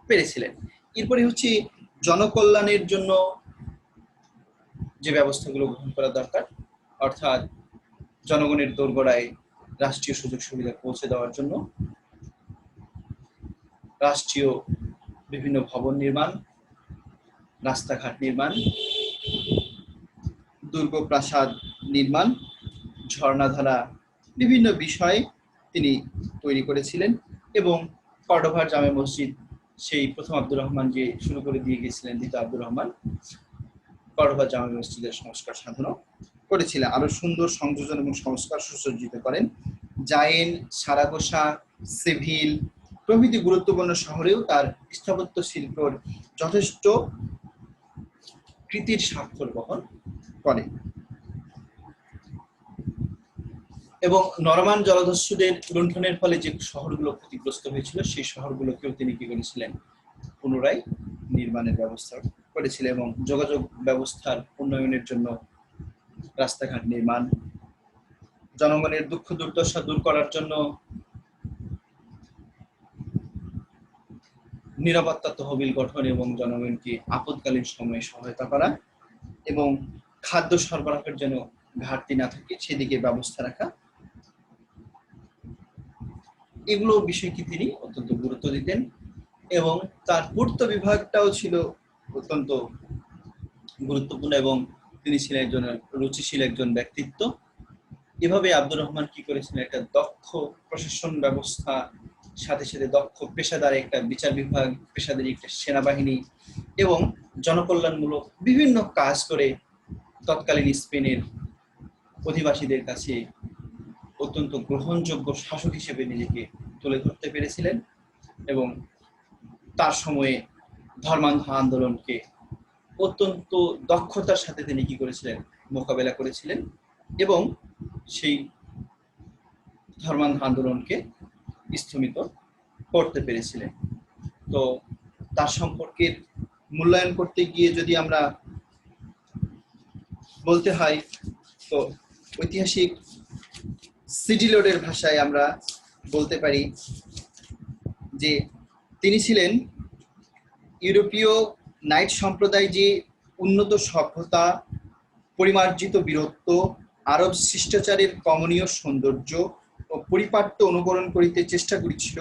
পেরেছিলেন। এরপরে হচ্ছে জনকল্যাণের জন্য যে ব্যবস্থাগুলো গ্রহণ করা দরকার, অর্থাৎ জনগণের দোরগোড়ায় রাষ্ট্রীয় সুযোগ সুবিধা পৌঁছে দেওয়ার জন্য রাষ্ট্রীয় বিভিন্ন ভবন নির্মাণ, রাস্তাঘাট নির্মাণ, দুর্গ প্রাসাদ নির্মাণ, ঝর্ণাধারা, বিভিন্ন বিষয় তিনি তৈরি করেছিলেন। এবং কর্ডোভার জামে মসজিদ, সেই প্রথম আব্দুর রহমান যে শুরু করে দিয়ে গেছিলেন, দ্বিতীয় আব্দুর রহমান কর্ডোভা জামে মসজিদের সংস্কার সাধন করেছিলেন। আরো সুন্দর সংযোজন এবং সংস্কার সুসজ্জিত করেন। জায়েন, সারাগোসা, সেভিল প্রভৃতি গুরুত্বপূর্ণ শহরেও তার স্থাপত্য শিল্পের যথেষ্ট কৃতির স্বাক্ষর বহন করে। এবং নরমান জলদস্যুদের লুণ্ঠনের ফলে যে শহরগুলো ক্ষতিগ্রস্ত হয়েছিল, সেই শহরগুলোকেও তিনি কি করেছিলেন? পুনরায় নির্মাণের ব্যবস্থা করেছিলেন। এবং যোগাযোগ ব্যবস্থার উন্নয়নের জন্য রাস্তাঘাট নির্মাণ, জনগণের দুঃখ দুর্দশা দূর করার জন্য নিরাপত্তা তহবিল গঠন এবং জনগণকে আপদকালীন সময়ে সহায়তা করা, এবং খাদ্য সরবরাহের জন্য ঘাটতি না থাকে সেদিকে ব্যবস্থা রাখা, এগুলো বিষয়কে তিনি অত্যন্ত গুরুত্ব দিতেন। এবং তার পূর্ত বিভাগটাও ছিল অত্যন্ত গুরুত্বপূর্ণ, এবং তিনি ছিলেন একজন রুচিশীল একজন ব্যক্তিত্ব। এভাবে আব্দুর রহমান কি করেছিলেন? একটা দক্ষ প্রশাসন ব্যবস্থা, সাথে সাথে দক্ষ পেশাদার একটা বিচার বিভাগ, পেশাদারী একটা সেনাবাহিনী এবং জনকল্যাণমূলক বিভিন্ন কাজ করে তৎকালীন স্পেনের অধিবাসীদের কাছে অত্যন্ত গ্রহণযোগ্য শাসক হিসেবে নিজেকে তুলে ধরতে পেরেছিলেন। এবং তার সময়ে ধর্মান্ধ আন্দোলনকে অত্যন্ত দক্ষতার সাথে তিনি কি করেছিলেন? মোকাবেলা করেছিলেন এবং সেই ধর্মান্ধ আন্দোলনকে স্থমিত করতে পেরেছিলেন। তো তার সম্পর্কে মূল্যায়ন করতে গিয়ে যদি আমরা বলতে হয়, তো ঐতিহাসিক সিডি লোডের ভাষায় আমরা বলতে পারি যে তিনি ছিলেন ইউরোপীয় নাইট সম্প্রদায় যে উন্নত সভ্যতা, পরিমার্জিত বীরত্ব, আরব শিষ্টাচারের কমনীয় সৌন্দর্য ও পরিপাট্য অনুকরণ করিতে চেষ্টা করেছিল,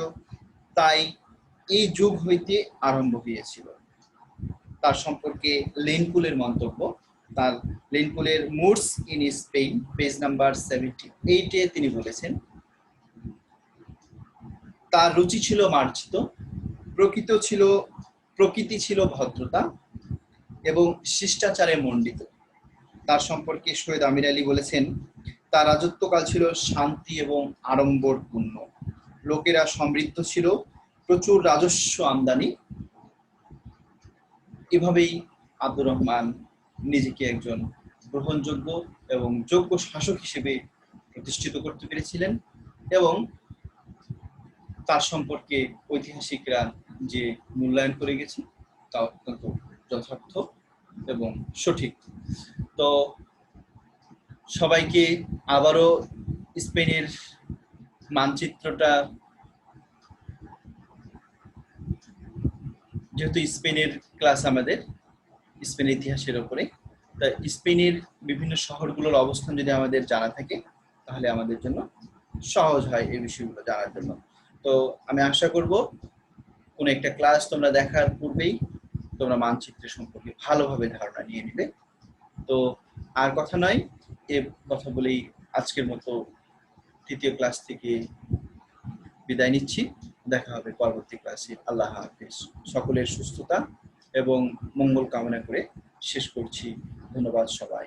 তাই এই যুগ হইতে আরম্ভ হইয়াছিল। তার সম্পর্কে লেনপুলের মন্তব্য, তার লেনপুলের Moors in Spain page number 78-এ তিনি বলেছেন, তার রুচি ছিল মার্জিত, প্রকৃতি ছিল ভদ্রতা এবং শিষ্টাচারে মণ্ডিত। তার সম্পর্কে সৈয়দ আমির আলী বলেছেন, তার রাজত্বকাল ছিল শান্তি এবং আড়ম্বরপূর্ণ, লোকেরা সমৃদ্ধ ছিল, প্রচুর রাজস্ব আমদানি। এভাবেই আব্দুর রহমান নিজেকে একজন গ্রহণযোগ্য এবং যোগ্য শাসক হিসেবে প্রতিষ্ঠিত করতে পেরেছিলেন। এবং তার সম্পর্কে ঐতিহাসিকরা যে মূল্যায়ন করে গেছে তা অত্যন্ত যথার্থ এবং সঠিক। তো সবাইকে আবারও স্পেনের মানচিত্রটা, যেহেতু স্পেনের ক্লাস আমাদের স্পেনের ইতিহাসের উপরে, তা স্পেনের বিভিন্ন শহরগুলোর অবস্থান যদি আমাদের জানা থাকে তাহলে আমাদের জন্য সহজ হয় এই বিষয়গুলো জানার জন্য। তো আমি আশা করব কোন একটা ক্লাস তোমরা দেখার পূর্বেই তোমরা মানচিত্র সম্পর্কে ভালোভাবে ধারণা নিয়ে নিবে। তো আর কথা নয়, এ কথা বলেই আজকের মতো তৃতীয় ক্লাস থেকে বিদায় নিচ্ছি। দেখা হবে পরবর্তী ক্লাসে। আল্লাহ হাফেজ। সকলের সুস্থতা এবং মঙ্গল কামনা করে শেষ করছি। ধন্যবাদ সবাই।